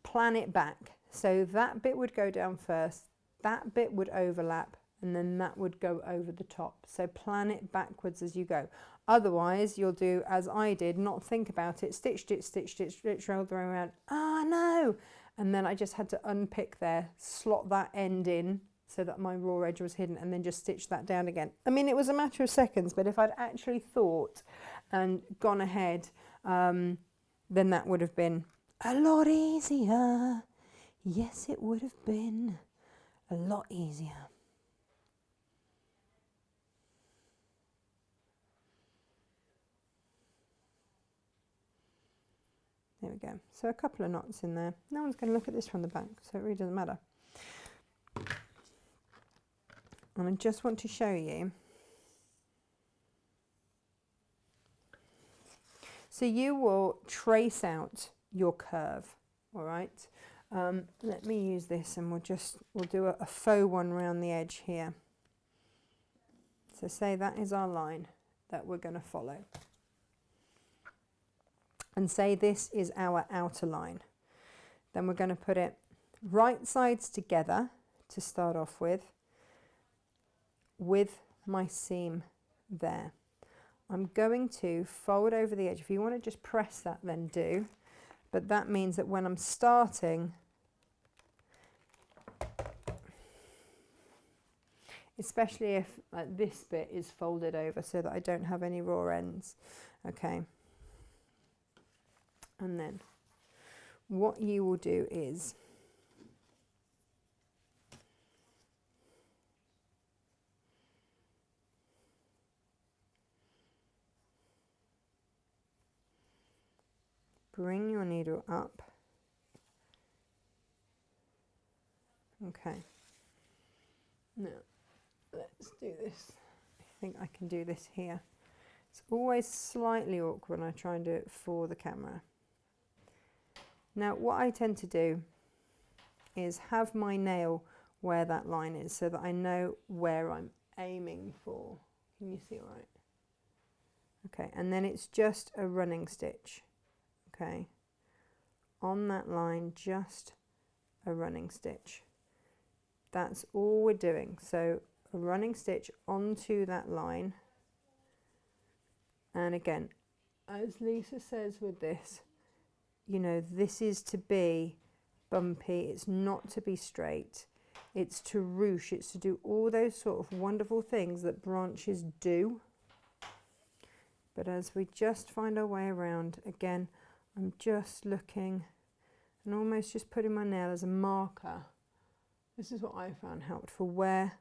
plan it back. So that bit would go down first, that bit would overlap, and then that would go over the top. So plan it backwards as you go. Otherwise you'll do as I did, not think about it, stitched it, stitched it, stitched, rolled around, ah no! And then I just had to unpick there, slot that end in so that my raw edge was hidden, and then just stitch that down again. I mean, it was a matter of seconds, but if I'd actually thought and gone ahead, then that would have been a lot easier. Yes, it would have been a lot easier. There we go. So a couple of knots in there. No one's going to look at this from the back, so it really doesn't matter. And I just want to show you. So you will trace out your curve, all right? Let me use this and we'll do a faux one around the edge here. So say that is our line that we're going to follow. And say this is our outer line. Then we're going to put it right sides together to start off with my seam there. I'm going to fold over the edge. If you want to just press that, then do. But that means that when I'm starting, especially if this bit is folded over so that I don't have any raw ends. Okay. And then what you will do is bring your needle up. Okay. Now, let's do this. I think I can do this here. It's always slightly awkward when I try and do it for the camera. Now, what I tend to do is have my nail where that line is so that I know where I'm aiming for. Can you see all right? Okay, and then it's just a running stitch. Okay, on that line, just a running stitch. That's all we're doing. So a running stitch onto that line. And again, as Lisa says with this, you know, this is to be bumpy, it's not to be straight, it's to ruche, it's to do all those sort of wonderful things that branches do. But as we just find our way around, again, I'm just looking and almost just putting my nail as a marker. This is what I found helped for where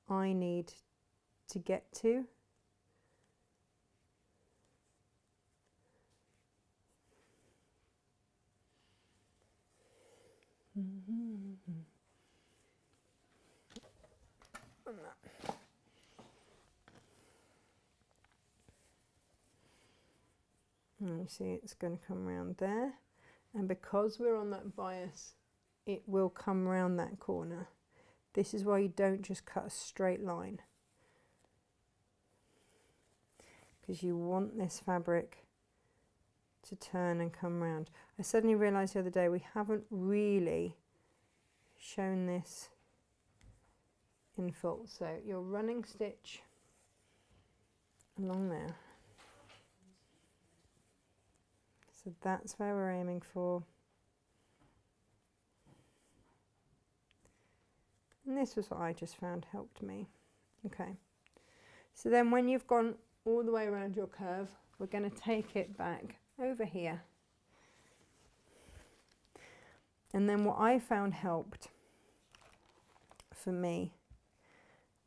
I need to get to. And you see it's going to come around there, and because we're on that bias, it will come around that corner. This is why you don't just cut a straight line, because you want this fabric to turn and come round. I suddenly realised the other day we haven't really shown this in full. So your running stitch along there. So that's where we're aiming for. And this was what I just found helped me. Okay. So then when you've gone all the way around your curve, we're going to take it back over here. And then what I found helped for me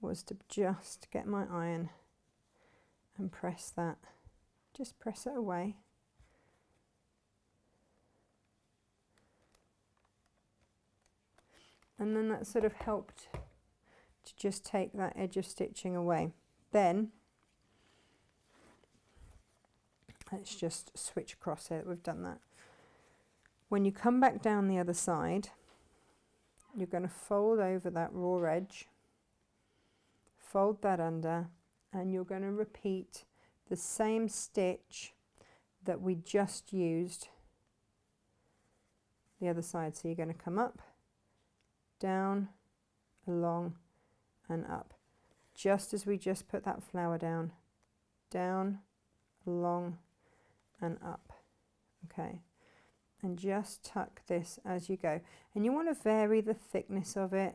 was to just get my iron and press that, just press it away. And then that sort of helped to just take that edge of stitching away. Then let's just switch across here that we've done that. When you come back down the other side, you're going to fold over that raw edge, fold that under, and you're going to repeat the same stitch that we just used the other side. So you're going to come up, down, along, and up, just as we just put that flower down, along, and up. Okay, and just tuck this as you go, and you want to vary the thickness of it.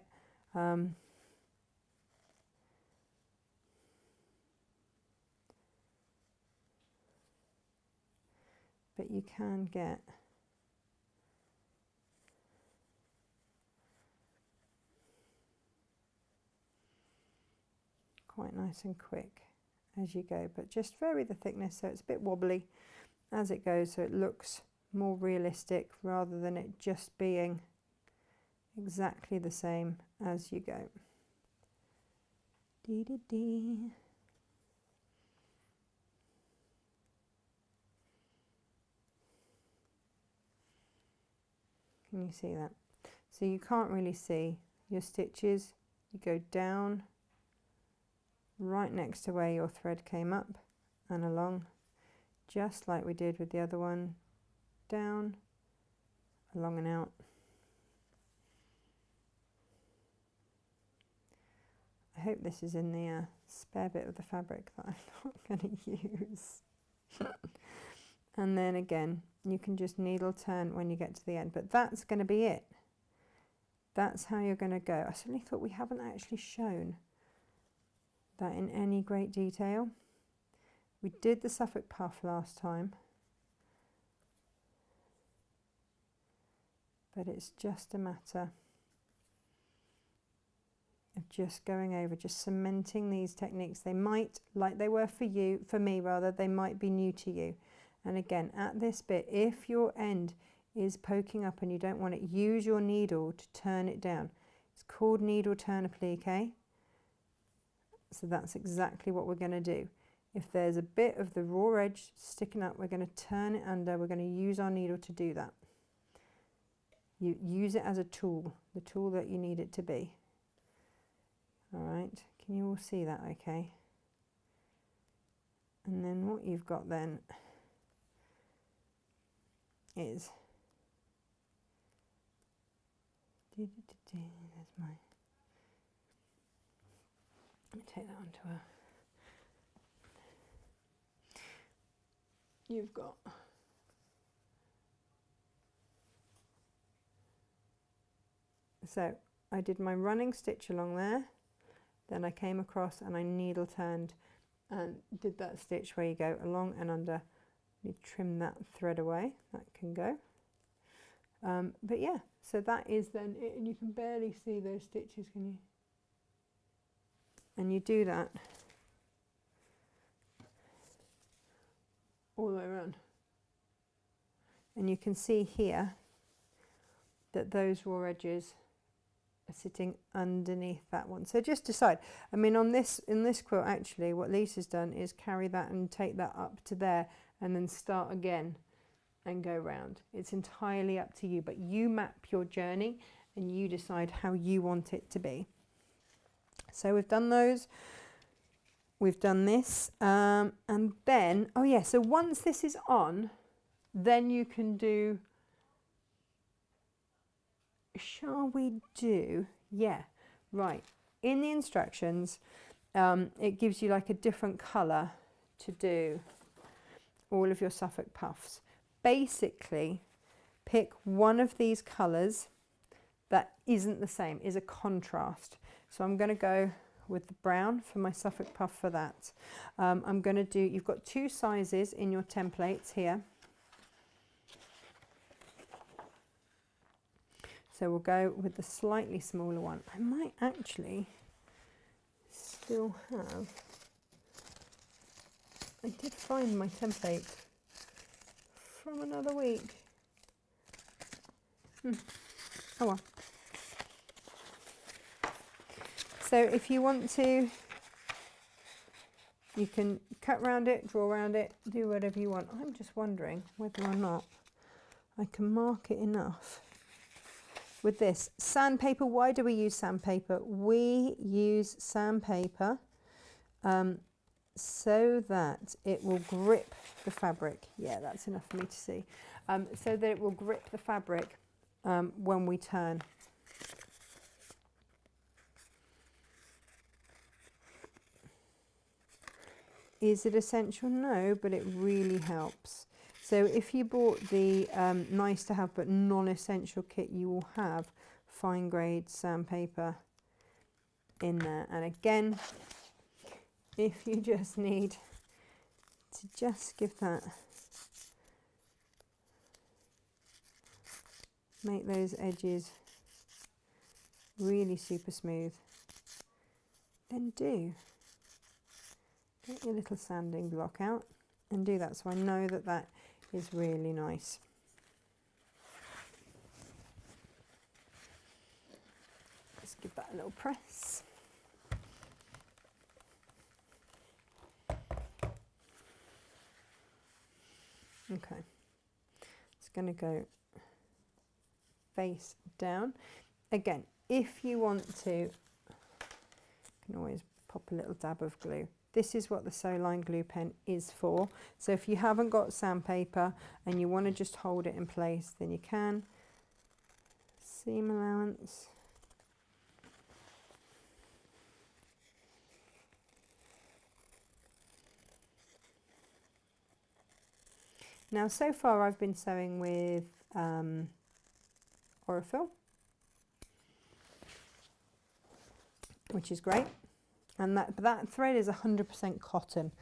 But you can get quite nice and quick as you go, but just vary the thickness so it's a bit wobbly as it goes, so it looks more realistic rather than it just being exactly the same as you go. Dee dee dee. Can you see that? So you can't really see your stitches. You go down right next to where your thread came up and along, just like we did with the other one, down, along and out. I hope this is in the spare bit of the fabric that I'm not going to use. And then again, you can just needle turn when you get to the end, but that's going to be it. That's how you're going to go. I certainly thought we haven't actually shown that in any great detail. We did the Suffolk puff last time, but it's just a matter of just going over, just cementing these techniques. They might, like they were for me rather, they might be new to you. And again, at this bit, if your end is poking up and you don't want it, use your needle to turn it down. It's called needle turn applique. So that's exactly what we're going to do. If there's a bit of the raw edge sticking up, we're going to turn it under. We're going to use our needle to do that. You use it as a tool, the tool that you need it to be. All right, can you all see that okay? And then what you've got then is, there's my, let me take that onto a, you've got so I did my running stitch along there, then I came across and I needle turned and did that stitch where you go along and under. You trim that thread away, that can go. But yeah, so that is then it, and you can barely see those stitches, can you? And you do that all the way around. And you can see here that those raw edges are sitting underneath that one. So just decide. I mean, on this, in this quilt, actually, what Lisa's done is carry that and take that up to there and then start again and go round. It's entirely up to you, but you map your journey and you decide how you want it to be. So we've done those. We've done this. And then, oh yeah, so once this is on, then you can do, shall we do, yeah, right. In the instructions, it gives you like a different colour to do all of your Suffolk puffs. Basically, pick one of these colours that isn't the same, is a contrast. So I'm going to go with the brown for my Suffolk puff for that. I'm going to do, you've got two sizes in your templates here. So we'll go with the slightly smaller one. I might actually still have, I did find my template from another week. Oh well. So if you want to, you can cut around it, draw around it, do whatever you want. I'm just wondering whether or not I can mark it enough. With this sandpaper, why do we use sandpaper? We use sandpaper so that it will grip the fabric. Yeah, that's enough for me to see. So that it will grip the fabric when we turn. Is it essential? No, but it really helps. So if you bought the nice to have but non-essential kit, you will have fine grade sandpaper in there. And again, if you just need to just give that, make those edges really super smooth, then do. Get your little sanding block out and do that, so I know that that is really nice. Let's give that a little press. Okay, it's going to go face down. Again, if you want to, you can always pop a little dab of glue. This is what the Soline glue pen is for. So if you haven't got sandpaper and you want to just hold it in place, then you can. Seam allowance. Now, so far I've been sewing with Aurifil, which is great. And that thread is 100% cotton,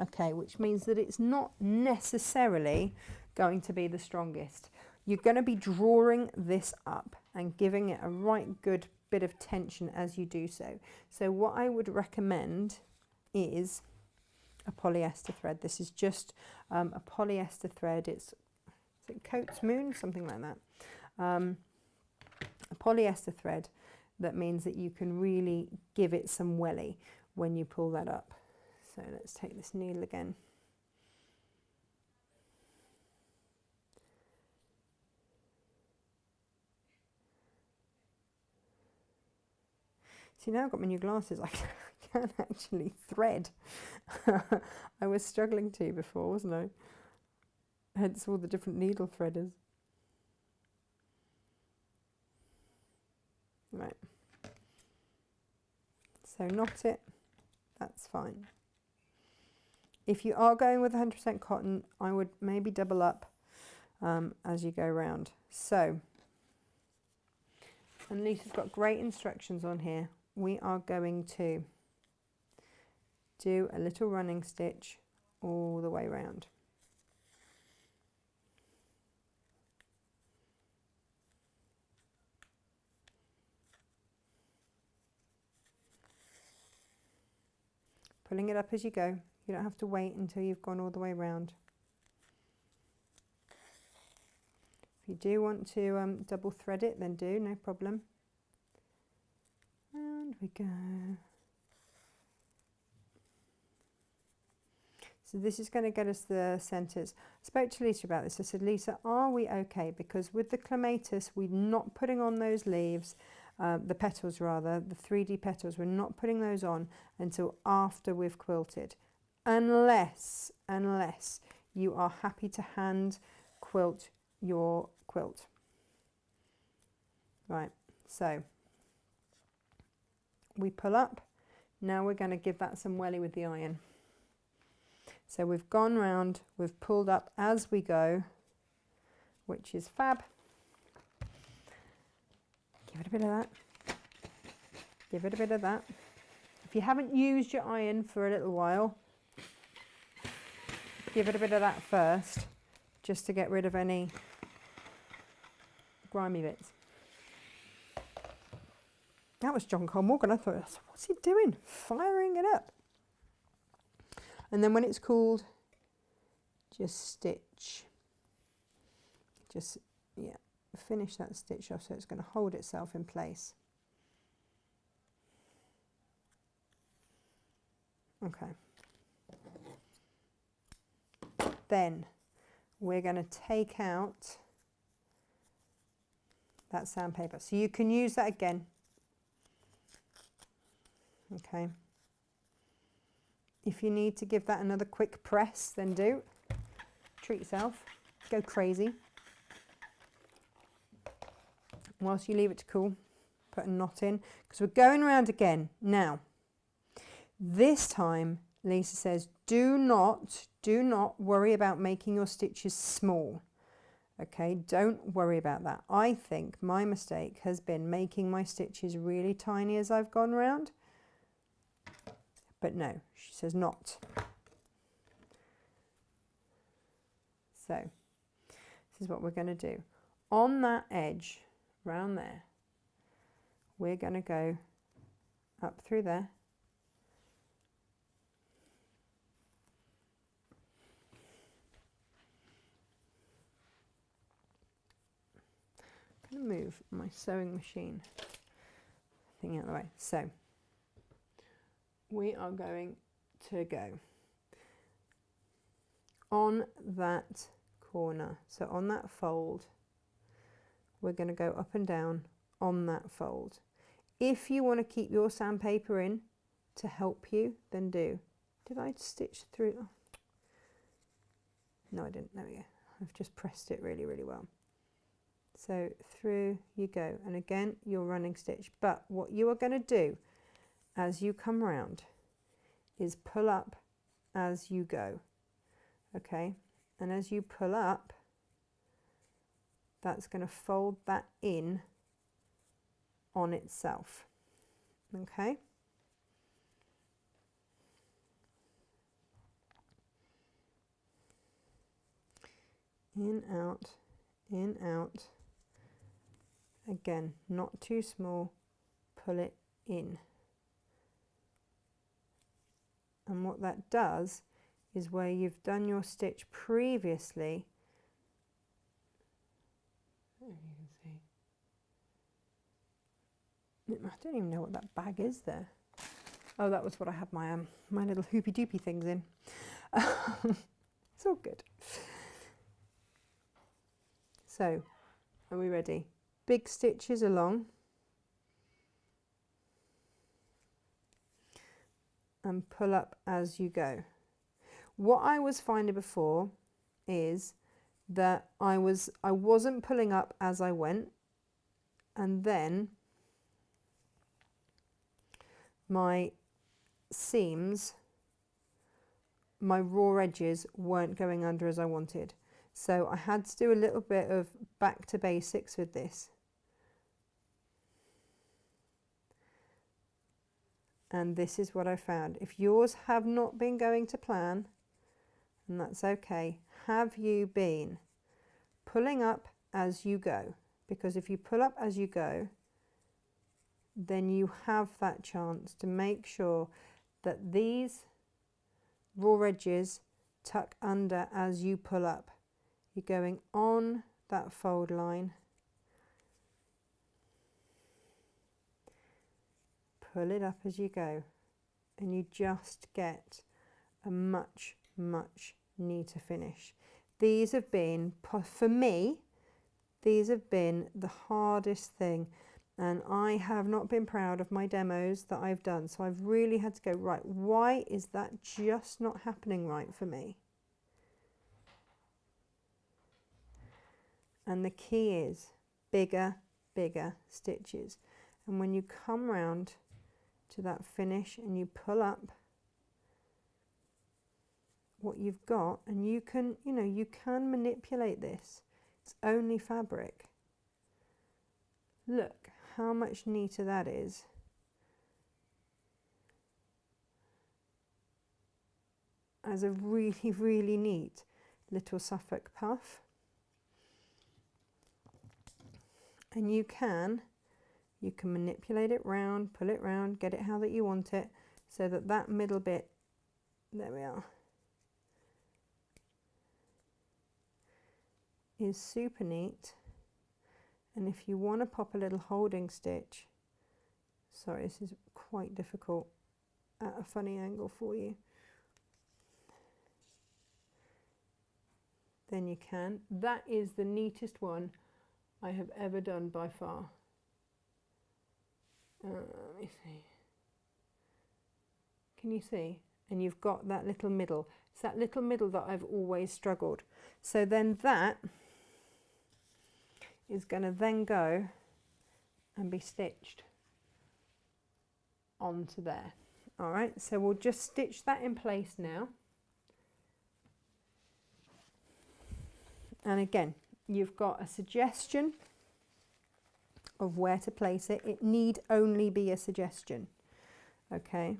okay, which means that it's not necessarily going to be the strongest. You're going to be drawing this up and giving it a right good bit of tension as you do so. So what I would recommend is a polyester thread. This is just a polyester thread. Is it Coats Moon? Something like that. A polyester thread. That means that you can really give it some welly when you pull that up. So let's take this needle again. See, now I've got my new glasses, I can actually thread. I was struggling to before, wasn't I? Hence all the different needle threaders. Right. So knot it, that's fine. If you are going with 100% cotton, I would maybe double up as you go round. So, and Lisa's got great instructions on here. We are going to do a little running stitch all the way round. Pulling it up as you go. You don't have to wait until you've gone all the way around. If you do want to double thread it, then do, no problem. And we go. So this is going to get us the centres. I spoke to Lisa about this. I said, Lisa, are we okay? Because with the clematis, we're not putting on those leaves, the petals rather, the 3D petals, we're not putting those on until after we've quilted. Unless you are happy to hand quilt your quilt. Right, so we pull up. Now we're going to give that some welly with the iron. So we've gone round, we've pulled up as we go, which is fab. Give it a bit of that. Give it a bit of that. If you haven't used your iron for a little while, give it a bit of that first, just to get rid of any grimy bits. That was John Cole Morgan. I thought, what's he doing? Firing it up. And then when it's cooled, just stitch. Just, yeah, finish that stitch off so it's going to hold itself in place. Okay. Then we're going to take out that sandpaper. So you can use that again. Okay. If you need to give that another quick press, then do. Treat yourself. Go crazy. Whilst you leave it to cool, put a knot in, because we're going around again. Now, this time, Lisa says, do not worry about making your stitches small. Okay, don't worry about that. I think my mistake has been making my stitches really tiny as I've gone round. But no, she says not. So, this is what we're going to do. On that edge, round there, we're going to go up through there. I'm going to move my sewing machine thing out of the way. So, we are going to go on that corner. So on that fold, we're going to go up and down on that fold. If you want to keep your sandpaper in to help you, then do. Did I stitch through? Oh. No, I didn't. There we go. I've just pressed it really, really well. So through you go. And again, your running stitch. But what you are going to do as you come round is pull up as you go. Okay, and as you pull up, that's going to fold that in on itself. Okay, in, out, again, not too small, pull it in. And what that does is where you've done your stitch previously, there you can see, I don't even know what that bag is there. Oh, that was what I had my my little hoopy doopy things in. It's all good. So, are we ready? Big stitches along. And pull up as you go. What I was finding before is that I wasn't pulling up as I went, and then my seams, my raw edges weren't going under as I wanted. So I had to do a little bit of back to basics with this. And this is what I found. If yours have not been going to plan, and that's okay, have you been pulling up as you go? Because if you pull up as you go, then you have that chance to make sure that these raw edges tuck under as you pull up. You're going on that fold line, pull it up as you go, and you just get a much, much neater finish. These have been, for me, these have been the hardest thing, and I have not been proud of my demos that I've done. So I've really had to go, right, why is that just not happening right for me? And the key is bigger, bigger stitches. And when you come round to that finish and you pull up, what you've got, and you can, you can manipulate this. It's only fabric. Look how much neater that is. As a really, really neat little Suffolk puff. And you can you can manipulate it round, pull it round, get it how that you want it, so that that middle bit, there we are, is super neat. And if you want to pop a little holding stitch, sorry, this is quite difficult at a funny angle for you, then you can. That is the neatest one I have ever done by far. Let me see. Can you see? And you've got that little middle. It's that little middle that I've always struggled. So then that is going to then go and be stitched onto there. All right, so we'll just stitch that in place now. And again, you've got a suggestion of where to place it. It need only be a suggestion, okay?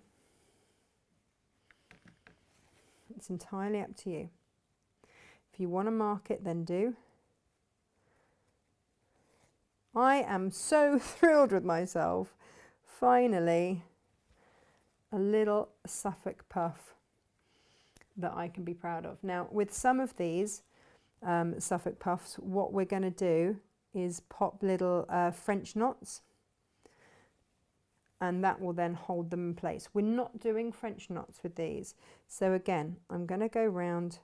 It's entirely up to you. If you want to mark it, then do. I am so thrilled with myself. Finally, a little Suffolk puff that I can be proud of. Now, with some of these Suffolk puffs, what we're going to do is pop little French knots, and that will then hold them in place. We're not doing French knots with these. So again, I'm going to go round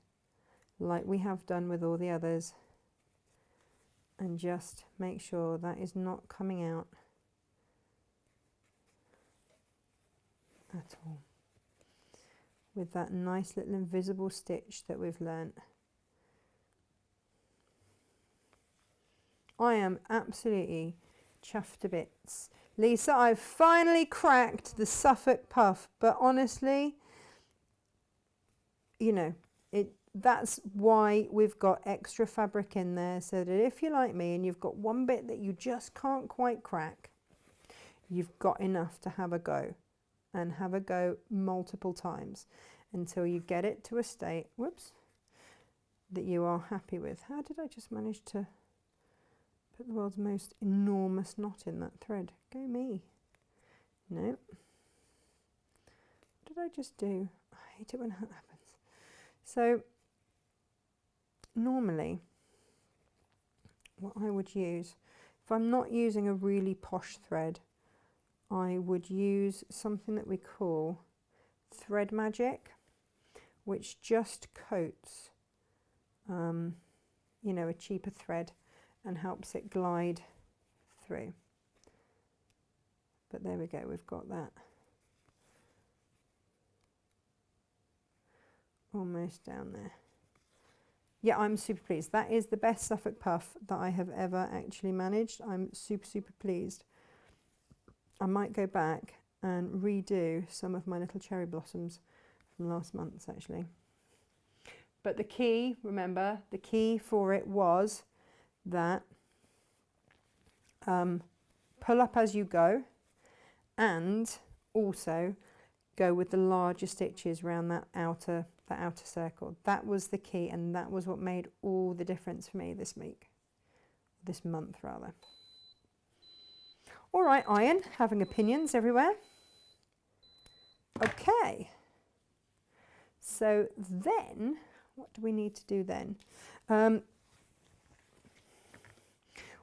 like we have done with all the others and just make sure that is not coming out at all, with that nice little invisible stitch that we've learnt. I am absolutely chuffed to bits. Lisa, I've finally cracked the Suffolk puff, but honestly, you know, that's why we've got extra fabric in there, so that if you're like me and you've got one bit that you just can't quite crack, you've got enough to have a go, and have a go multiple times until you get it to a state, whoops, that you are happy with. How did I just manage to put the world's most enormous knot in that thread? Go me. No. What did I just do? I hate it when that happens. So normally what I would use, if I'm not using a really posh thread, I would use something that we call Thread Magic, which just coats you know, a cheaper thread and helps it glide through. But there we go, we've got that almost down there. Yeah, I'm super pleased. That is the best Suffolk puff that I have ever actually managed. I'm super pleased. I might go back and redo some of my little cherry blossoms from last month's actually. But the key, remember, the key for it was that pull up as you go, and also go with the larger stitches around that outer circle. That was the key, and that was what made all the difference for me this month rather. All right, iron, having opinions everywhere. Okay, so then what do we need to do then?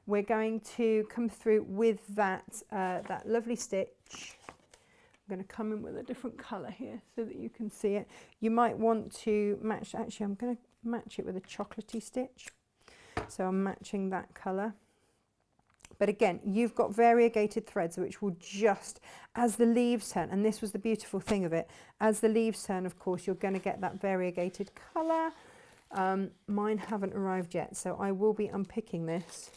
We're going to come through with that that lovely stitch. I'm going to come in with a different colour here so that you can see it. You might want to match, actually I'm going to match it with a chocolatey stitch. So I'm matching that colour. But again, you've got variegated threads which will just, as the leaves turn, and this was the beautiful thing of it, as the leaves turn, of course, you're going to get that variegated colour. Mine haven't arrived yet, so I will be unpicking this.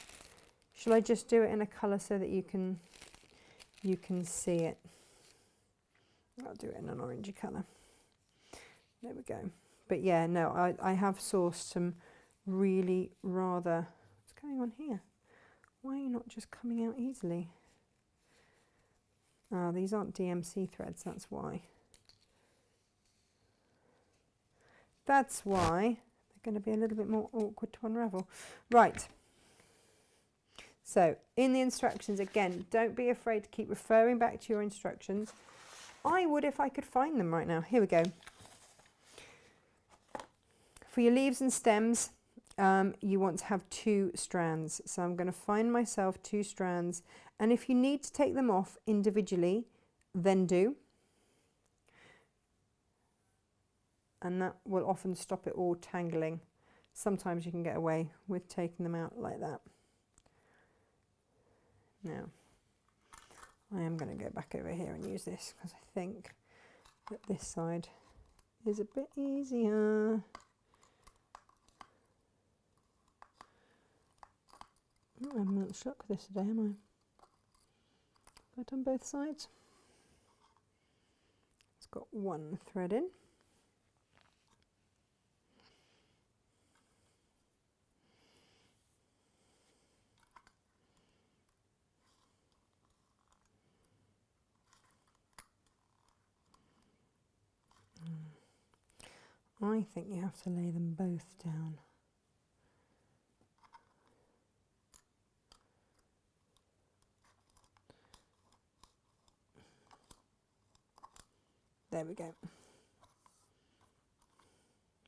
Shall I just do it in a colour so that you can see it? I'll do it in an orangey colour. There we go. But yeah, no, I have sourced some really rather, what's going on here? Why are you not just coming out easily? Ah, these aren't DMC threads, that's why. That's why they're going to be a little bit more awkward to unravel. Right. So in the instructions, again, don't be afraid to keep referring back to your instructions. I would if I could find them right now. Here we go. For your leaves and stems, you want to have 2 strands. So I'm going to find myself 2 strands. And if you need to take them off individually, then do. And that will often stop it all tangling. Sometimes you can get away with taking them out like that. Now, I am going to go back over here and use this because I think that this side is a bit easier. Oh, I'm not stuck with this today, am I? Have I done both sides? It's got 1 thread in. I think you have to lay them both down. There we go.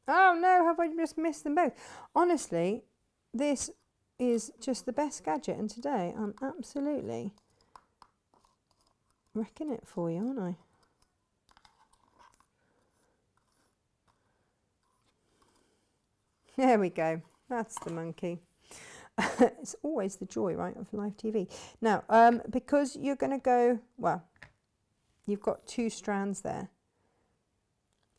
Oh no, have I just missed them both? Honestly, this is just the best gadget, and today I'm absolutely wrecking it for you, aren't I? There we go. That's the monkey. It's always the joy, right, of live TV. Now, because you're going to go, well, you've got 2 strands there.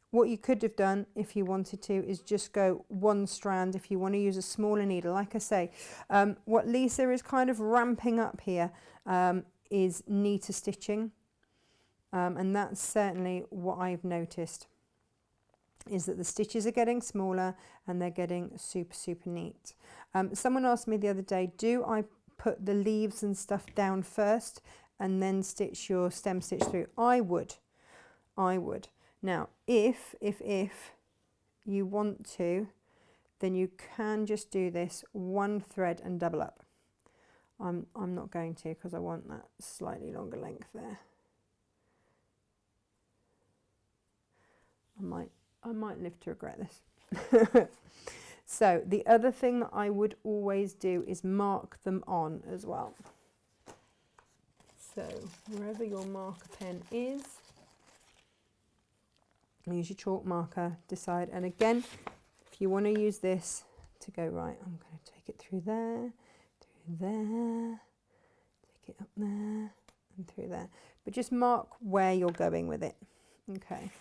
What you could have done if you wanted to is just go 1 strand if you want to use a smaller needle. Like I say, what Lisa is kind of ramping up here is neater stitching. And that's certainly what I've noticed, is that the stitches are getting smaller and they're getting super, super neat. Someone asked me the other day, do I put the leaves and stuff down first and then stitch your stem stitch through? I would. Now, if you want to, then you can just do this 1 thread and double up. I'm not going to because I want that slightly longer length there. I might live to regret this. So the other thing that I would always do is mark them on as well. So wherever your marker pen is, use your chalk marker, decide. And again, if you want to use this to go, right, I'm going to take it through there, take it up there and through there. But just mark where you're going with it. Okay.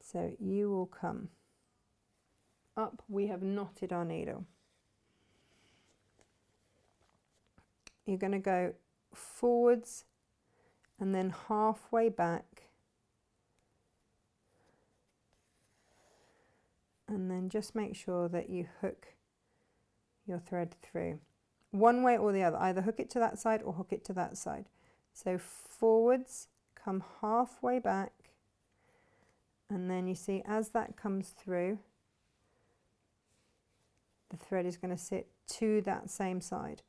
So you will come up. We have knotted our needle. You're going to go forwards and then halfway back, and then just make sure that you hook your thread through one way or the other. Either hook it to that side or hook it to that side. So forwards, come halfway back, and then you see as that comes through, the thread is going to sit to that same side.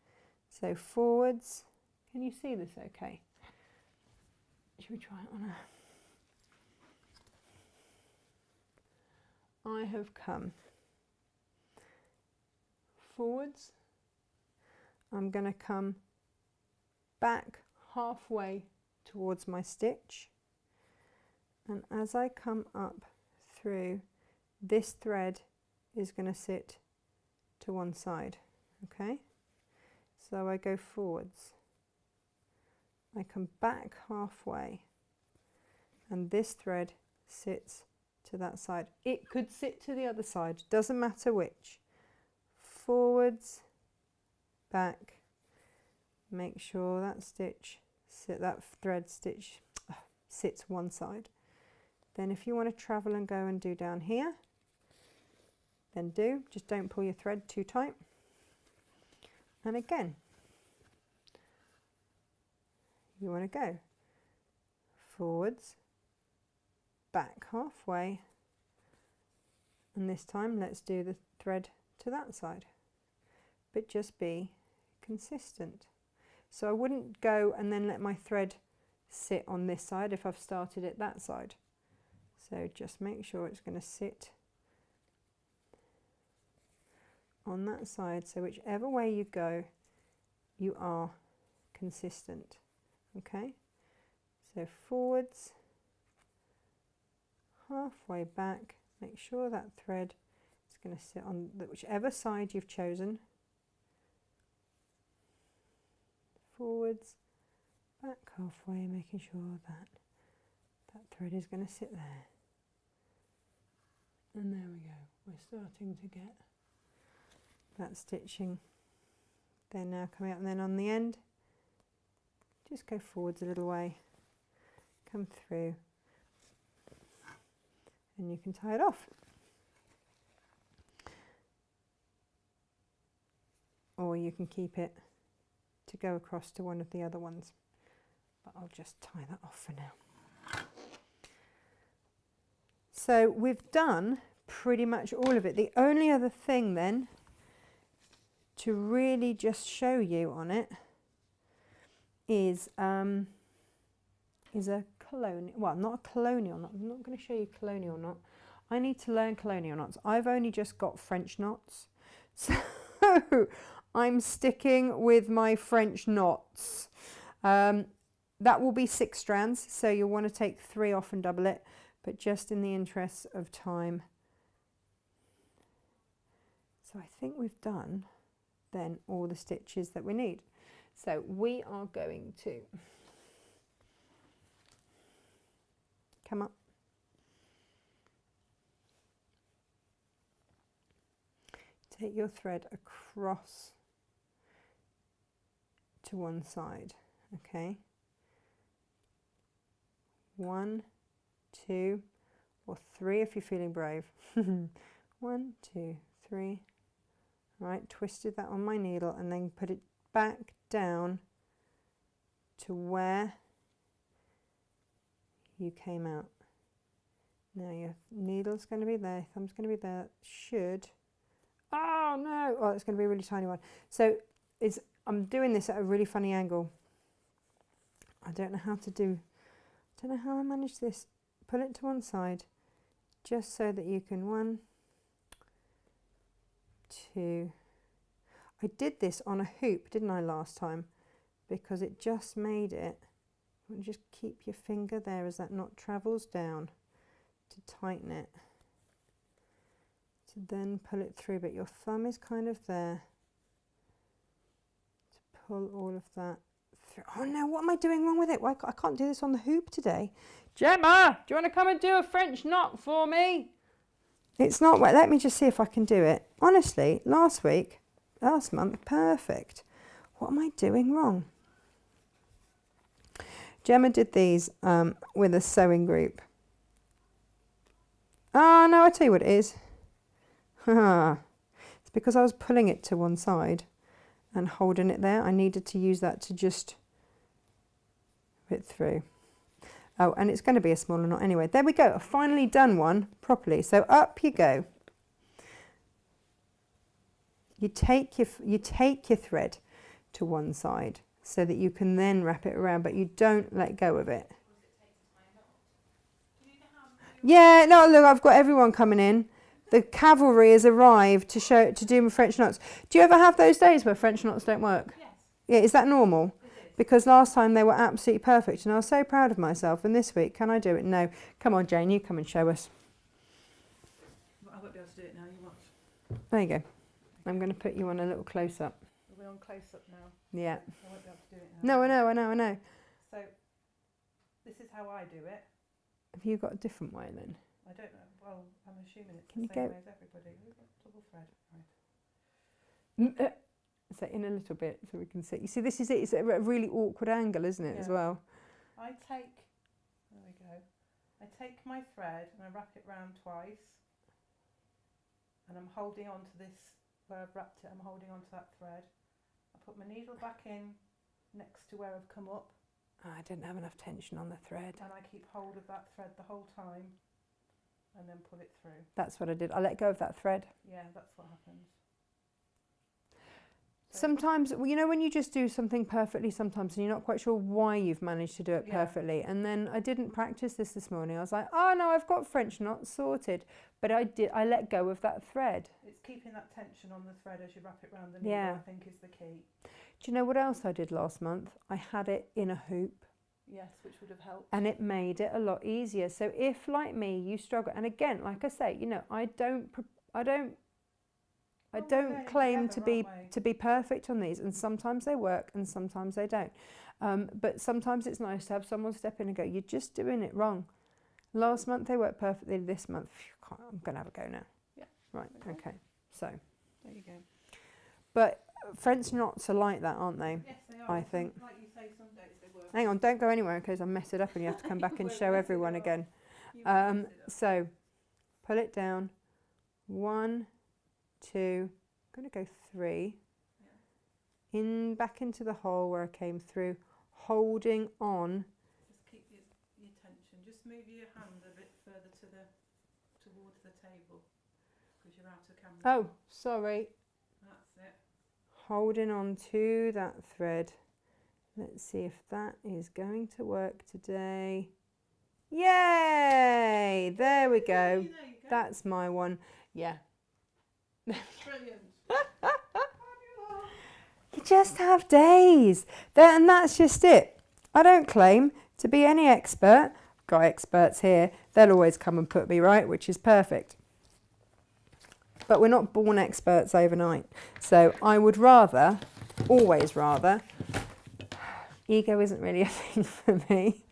So forwards, can you see this okay? Should we try it on I have come forwards, I'm going to come back halfway towards my stitch, and as I come up through, this thread is going to sit to one side, okay? So I go forwards, I come back halfway, and this thread sits to that side. It could sit to the other side, doesn't matter which. Forwards, back, make sure that thread stitch sits one side. Then if you want to travel and go and do down here, then do, just don't pull your thread too tight. And again, you want to go forwards, back halfway, And this time let's do the thread to that side, but just be consistent. So I wouldn't go and then let my thread sit on this side if I've started it that side. So just make sure it's going to sit on that side, so whichever way you go, you are consistent. Okay, so forwards, halfway back, make sure that thread is going to sit on whichever side you've chosen. Forwards, back halfway, making sure that that thread is going to sit there. And there we go, we're starting to get that stitching. They're now coming up, and then on the end, just go forwards a little way, come through, and you can tie it off. Or you can keep it to go across to one of the other ones, but I'll just tie that off for now. So we've done pretty much all of it. The only other thing then to really just show you on it is a colonial, well, not a colonial knot. I'm not going to show you colonial knot. I need to learn colonial knots. I've only just got French knots, so I'm sticking with my French knots. That will be 6 strands, so you'll want to take 3 off and double it, but just in the interest of time. So I think we've done then all the stitches that we need. So we are going to come up, take your thread across to one side, okay, 1, 2 or 3 if you're feeling brave. 1, 2, 3. Right, twisted that on my needle and then put it back down to where you came out. Now your needle's going to be there, thumb's going to be there, should, oh no, oh it's going to be a really tiny one. So I'm doing this at a really funny angle. I don't know how to do, I don't know how I manage this. Pull it to one side just so that you can 1, 2. I did this on a hoop, didn't I, last time, because it just made it. Just keep your finger there as that knot travels down to tighten it, to then pull it through, but your thumb is kind of there to pull all of that through. Oh no, what am I doing wrong with it? Why I can't do this on the hoop today. Gemma, do you want to come and do a French knot for me? It's not, well, let me just see if I can do it. Honestly, last month, perfect. What am I doing wrong? Gemma did these with a sewing group. Oh no, I tell you what it is. It's because I was pulling it to one side and holding it there. I needed to use that to just fit through. Oh, and it's going to be a smaller knot anyway. There we go. I've finally done one properly. So up you go. You take your thread to one side so that you can then wrap it around, but you don't let go of it. Yeah, no, look, I've got everyone coming in. The cavalry has arrived to do my French knots. Do you ever have those days where French knots don't work? Yes. Yeah, is that normal? Because last time they were absolutely perfect and I was so proud of myself. And this week, can I do it? No. Come on, Jane, you come and show us. I won't be able to do it now, you watch. There you go. I'm going to put you on a little close-up. Are we on close-up now? Yeah. I won't be able to do it now. No, I know. So, this is how I do it. Have you got a different way then? I don't know. Well, I'm assuming it's Can the you same go- way as everybody. We've got double thread. Right. So in a little bit so we can see. You see, this is it. It's a really awkward angle, isn't it, as Yeah. well? There we go. I take my thread and I wrap it round twice. And I'm holding on to this, where I've wrapped it, I'm holding on to that thread. I put my needle back in next to where I've come up. Oh, I didn't have enough tension on the thread. And I keep hold of that thread the whole time. and then pull it through. That's what I did. I let go of that thread. Yeah, that's what happens. So Sometimes, well, you know, when you just do something perfectly sometimes and you're not quite sure why you've managed to do it Yeah. perfectly. And then I didn't practice this morning. I was like, oh no, I've got French knots sorted. But I let go of that thread. it's keeping that tension on the thread as you wrap it around the needle, Yeah. I think is the key. Do you know what else I did last month? I had it in a hoop. Yes, which would have helped. And it made it a lot easier. So if, like me, you struggle, and again, like I say, you know, I don't Well, we're learning claim together, aren't we? to be perfect on these, and sometimes they work and sometimes they don't. But sometimes it's nice to have someone step in and go, you're just doing it wrong. Last month they worked perfectly. This month, I'm going to have a go now. Yeah. Right. Okay. So, There you go. but French knots are like that, aren't they? Yes, they are. I think. Like you say, some days they work. Hang on, don't go anywhere in case I mess it up and you have to come back and Won't show mess it everyone up. again. You won't mess it up. So, pull it down. 1, 2. I'm going to go 3. In back into the hole where I came through, holding on. Just keep your tension. Just move your hand a bit further towards the table because you're out of camera. Oh, sorry. That's it. Holding on to that thread. Let's see if that is going to work today. Yay! There we go. There you go. That's my one. Yeah. Brilliant. You just have days. And that's just it. I don't claim to be any expert. Got experts here. They'll always come and put me right, which is perfect. But we're not born experts overnight. So I would rather, always rather, ego isn't really a thing for me.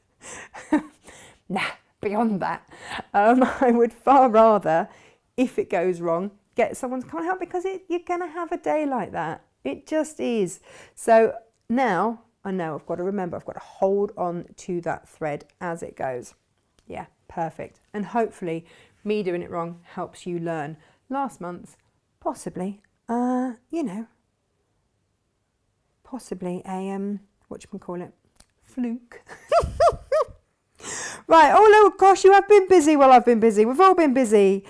Nah, beyond that. I would far rather, if it goes wrong, get someone to come and help because you're going to have a day like that. It just is. So now I know I've got to remember, I've got to hold on to that thread as it goes. Yeah, perfect. And hopefully me doing it wrong helps you learn. Last month, possibly, possibly a, whatchamacallit, fluke. Right, oh gosh, you have been busy. Well, I've been busy. We've all been busy.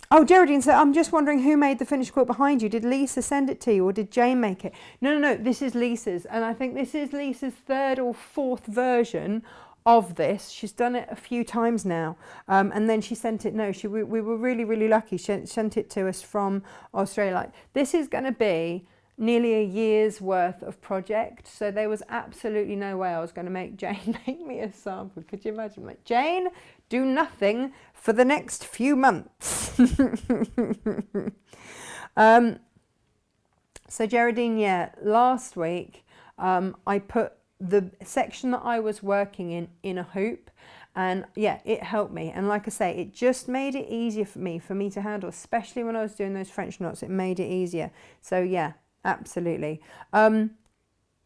Oh, Geraldine said, I'm just wondering who made the finished quilt behind you. Did Lisa send it to you or did Jane make it? No, this is Lisa's. And I think this is Lisa's 3rd or 4th version of this. She's done it a few times now. And then she sent it, we were really, really lucky. She sent it to us from Australia. Like, this is going to be nearly a year's worth of project. So there was absolutely no way I was going to make Jane make me a sample. Could you imagine? Like, Jane, do nothing for the next few months. So Geraldine, yeah, last week I put the section that I was working in a hoop, and yeah, it helped me. And like I say, it just made it easier for me to handle, especially when I was doing those French knots. It made it easier. So yeah, absolutely.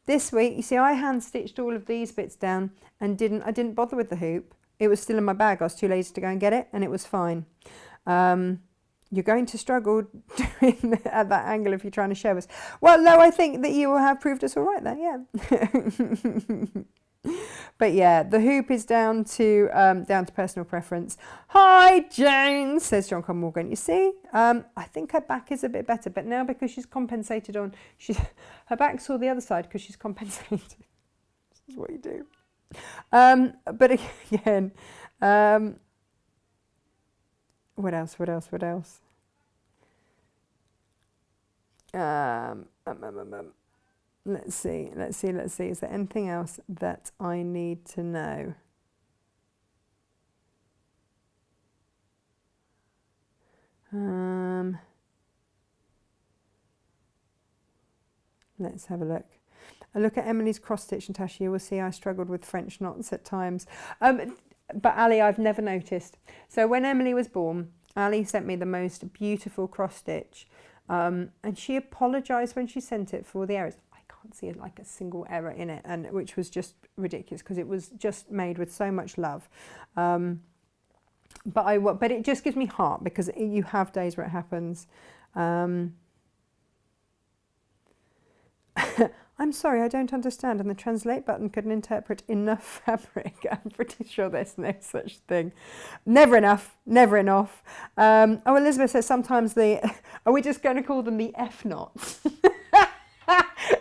This week, you see, I hand stitched all of these bits down and I didn't bother with the hoop. It was still in my bag. I was too lazy to go and get it, and it was fine. You're going to struggle doing at that angle if you're trying to show us. Well, no, I think that you will have proved us all right there, yeah. But yeah, the hoop is down to personal preference. Hi, Jane, says John Con Morgan. You see, I think her back is a bit better, but now because she's compensated on, her back's all the other side because she's compensated. This is what you do. But again, what else? Let's see. Is there anything else that I need to know? Let's have a look. I look at Emily's cross stitch, Natasha, you will see I struggled with French knots at times. But Ali, I've never noticed. So when Emily was born, Ali sent me the most beautiful cross stitch. And she apologised when she sent it for the errors. I can't see like a single error in it, and which was just ridiculous because it was just made with so much love. But it just gives me heart because you have days where it happens. I'm sorry, I don't understand. And the translate button couldn't interpret enough fabric. I'm pretty sure there's no such thing. Never enough, never enough. Oh, Elizabeth says sometimes are we just going to call them the F knots?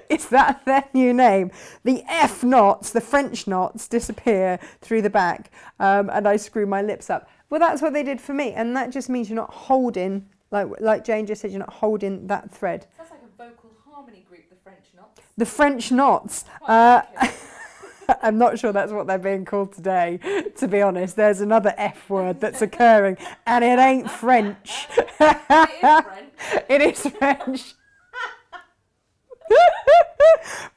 Is that their new name? The F knots, the French knots, disappear through the back, and I screw my lips up. Well, that's what they did for me, and that just means you're not holding, like Jane just said, you're not holding that thread. Sounds like a vocal harmony group, the French knots. The French knots. I'm not sure that's what they're being called today, to be honest. There's another F word that's occurring, and it ain't French. It is French. It is French.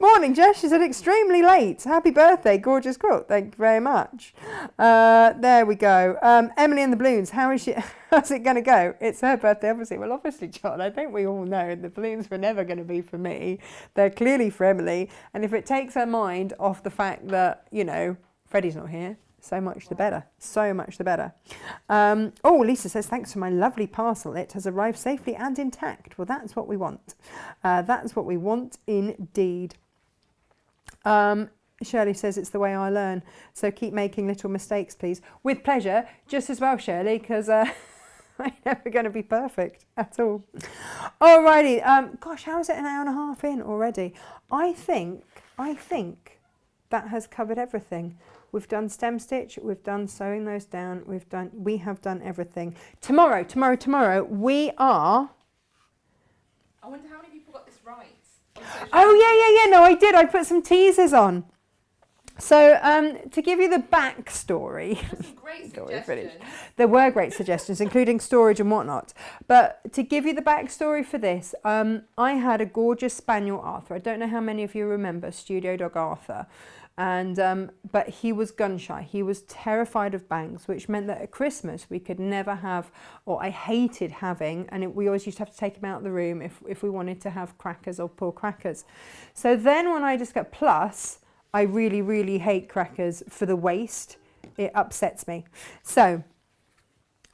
Morning, Jess. She said extremely late. Happy birthday, gorgeous quilt. Thank you very much. There we go. Emily and the balloons. How's it going to go? It's her birthday, obviously. Well, obviously, John, I think we all know the balloons were never going to be for me. They're clearly for Emily. And if it takes her mind off the fact that, Freddie's not here, so much the better. So much the better. Oh, Lisa says, thanks for my lovely parcel. It has arrived safely and intact. Well, that's what we want. That's what we want indeed. Shirley says, it's the way I learn. So keep making little mistakes, please. With pleasure. Just as well, Shirley, because I'm never going to be perfect at all. Alrighty. Gosh, how is it an hour and a half in already? I think that has covered everything. We've done stem stitch, we've done sewing those down, we have done everything. Tomorrow, we are... I wonder how many people got this right. Oh, yeah, no, I did. I put some teasers on. So, to give you the backstory... There's some great suggestions. There were great suggestions, including storage and whatnot. But to give you the backstory for this, I had a gorgeous spaniel, Arthur. I don't know how many of you remember Studio Dog Arthur. And but he was gun shy. He was terrified of bangs, which meant that at Christmas we could never have, or I hated having, and we always used to have to take him out of the room if we wanted to have crackers or pull crackers. So then when I just got, plus I really, really hate crackers for the waste. It upsets me. So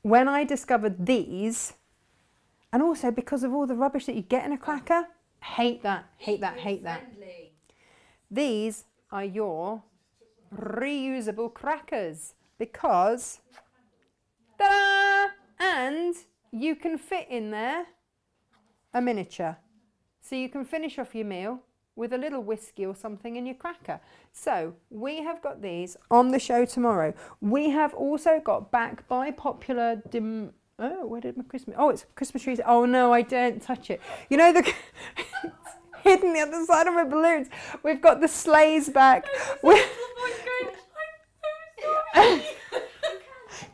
when I discovered these, and also because of all the rubbish that you get in a cracker, hate that. These are your reusable crackers because, ta-da! And you can fit in there a miniature. So you can finish off your meal with a little whiskey or something in your cracker. So we have got these on the show tomorrow. We have also got back by popular where did my Christmas... Oh, it's Christmas trees. Oh no, I don't touch it. You know the... hidden the other side of my balloons. We've got the sleighs back.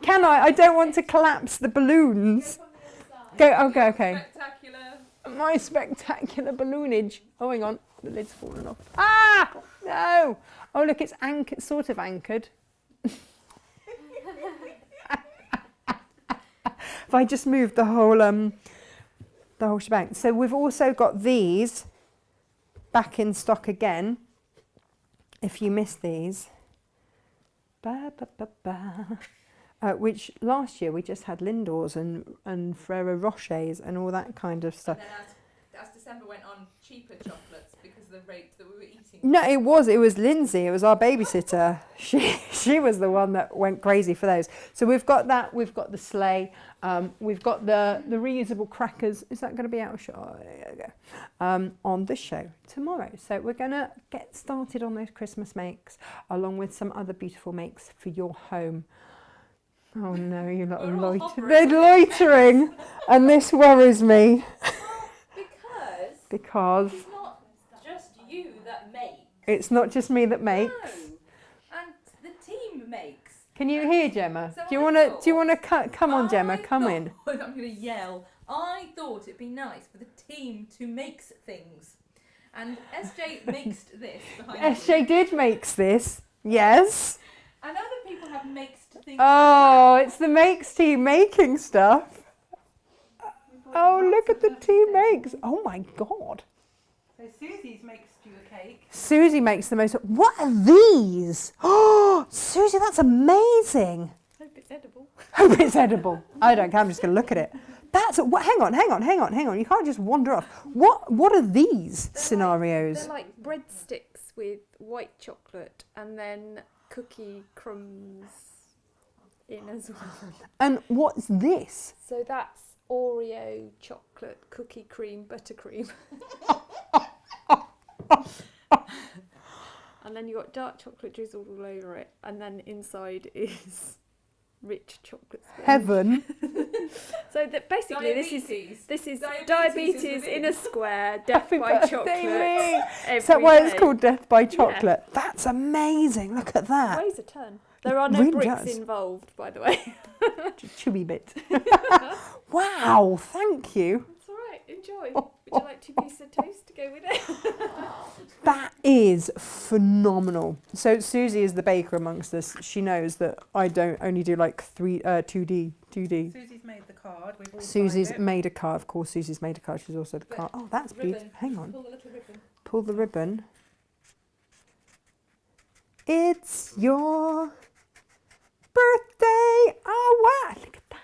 Can I? I don't want to collapse the balloons. Go. Okay. Spectacular. My spectacular balloonage. Oh, hang on. The lid's fallen off. Ah! No! Oh, look, it's anchored, sort of anchored. If I just moved the whole shebang. So we've also got these back in stock again, if you missed these, which last year we just had Lindors and Ferrero Rochers and all that kind of stuff. And then as December went on, cheaper chocolates because of the rate that we were eating. No, it was Lindsay. It was our babysitter. She was the one that went crazy for those. So we've got that. We've got the sleigh. We've got the reusable crackers. Is that going to be out of shot? Oh, there you go. On the show tomorrow. So we're going to get started on those Christmas makes, along with some other beautiful makes for your home. Oh no, you're not loitering. They're loitering, and this worries me. Because it's not just you that makes. It's not just me that makes. No, and the team makes. Can you hear Gemma? So Do you want to come on, Gemma? Come in. I'm going to yell. I thought it'd be nice for the team to make things, and SJ makes this. SJ did makes this. Yes. And other people have makes things. Oh, it's the makes team making stuff. Oh, look at the team makes. Oh my God. So Susie's makes you a cake. Susie makes the most. What are these? Oh, Susie, that's amazing. Hope it it's edible. Hope it's edible. I don't care. I'm just going to look at it. That's what. Hang on. You can't just wander off. What are these scenarios? They're like breadsticks with white chocolate and then cookie crumbs in as well. And what's this? So that's Oreo chocolate cookie cream buttercream. And then you've got dark chocolate drizzled all over it, and then inside is rich chocolate sponge. Heaven. So that basically Diabetes. this is Diabetes diabetes is in a square, death Happy by birthday, chocolate. me. every Is that why it's day. called Death by Chocolate? That's amazing. Look at that. Weighs a ton. There are no really bricks does. involved, by the way. Chewy bit. Wow. Thank you. It's all right. Enjoy. Would you like 2 pieces of toast to go with it? That is phenomenal. So Susie is the baker amongst us. She knows that I don't only do like 2D. Susie's made the card. We've all Susie's signed it. made a card. Of course, Susie's made a card. She's also the card. Oh, that's beautiful. Ribbon. Hang on. Pull the little ribbon. Pull the ribbon. It's your birthday. Oh, wow. Look at that.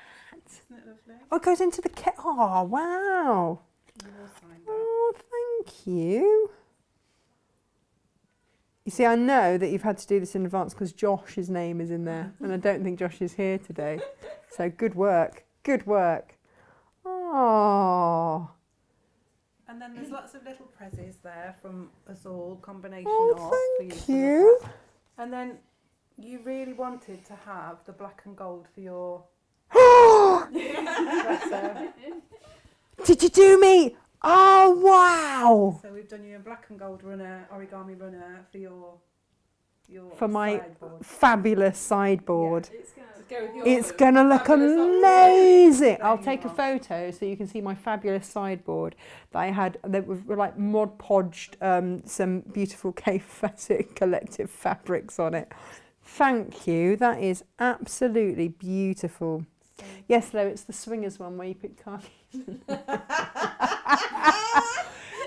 Isn't it lovely? Oh, it goes into the kit. Oh, wow. You've all signed that. Oh, thank you. You see, I know that you've had to do this in advance because Josh's name is in there, and I don't think Josh is here today. So good work. Good work. Oh. And then there's lots of little prezzies there from us all, combination Oh, of for thank to look you. at. And then you really wanted to have the black and gold for your dresser. Did you do me? Oh, wow. So we've done you a black and gold runner, origami runner for your For my sideboard. fabulous sideboard. It's going to go with your It's going to look fabulous amazing. There I'll you take a are. photo so you can see my fabulous sideboard that I had. That were like Mod Podged some beautiful K-Fatic collective fabrics on it. Thank you. That is absolutely beautiful. Yes, though, it's the swingers one where you put khakis.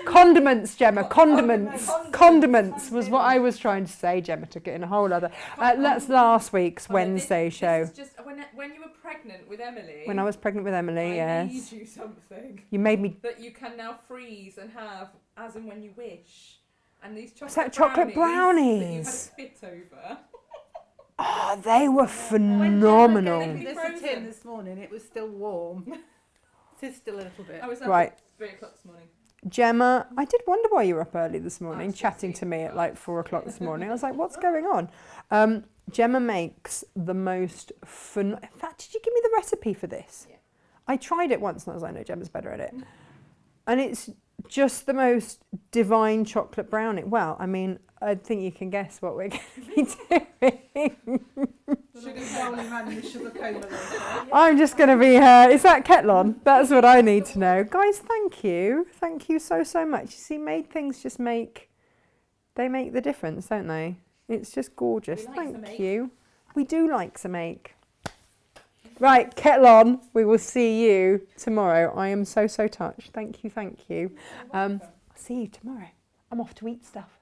Condiments, Gemma, condiments was what I was trying to say. Gemma took it in a whole other. That's last week's Wednesday show. This is just when you were pregnant with Emily. When I was pregnant with Emily, I yes. made you something You made me. that you can now freeze and have as and when you wish. And these chocolate, that chocolate brownies? that you had a fit over. Oh, they were When phenomenal. Gemma gave me this Frozen. tin this morning, it was still warm. It is still a little bit. I was up Right. at 3 o'clock this morning. Gemma, I did wonder why you were up early this morning, Oh, chatting to sweet. me at like 4 o'clock this morning. I was like, what's going on? Gemma makes the most fun. In fact, did you give me the recipe for this? Yeah. I tried it once and I was like, no, Gemma's better at it. And it's just the most divine chocolate brownie. Well, I mean, I think you can guess what we're going to be doing. Sugar rolling around in the sugar coma later. I'm just going to be is that Ketlon? That's what I need to know. Guys, thank you. Thank you so, so much. You see, made things just make the difference, don't they? It's just gorgeous. We like Thank to make. you. We do like to make. Right, Ketlon, we will see you tomorrow. I am so, so touched. Thank you, thank you. I'll see you tomorrow. I'm off to eat stuff.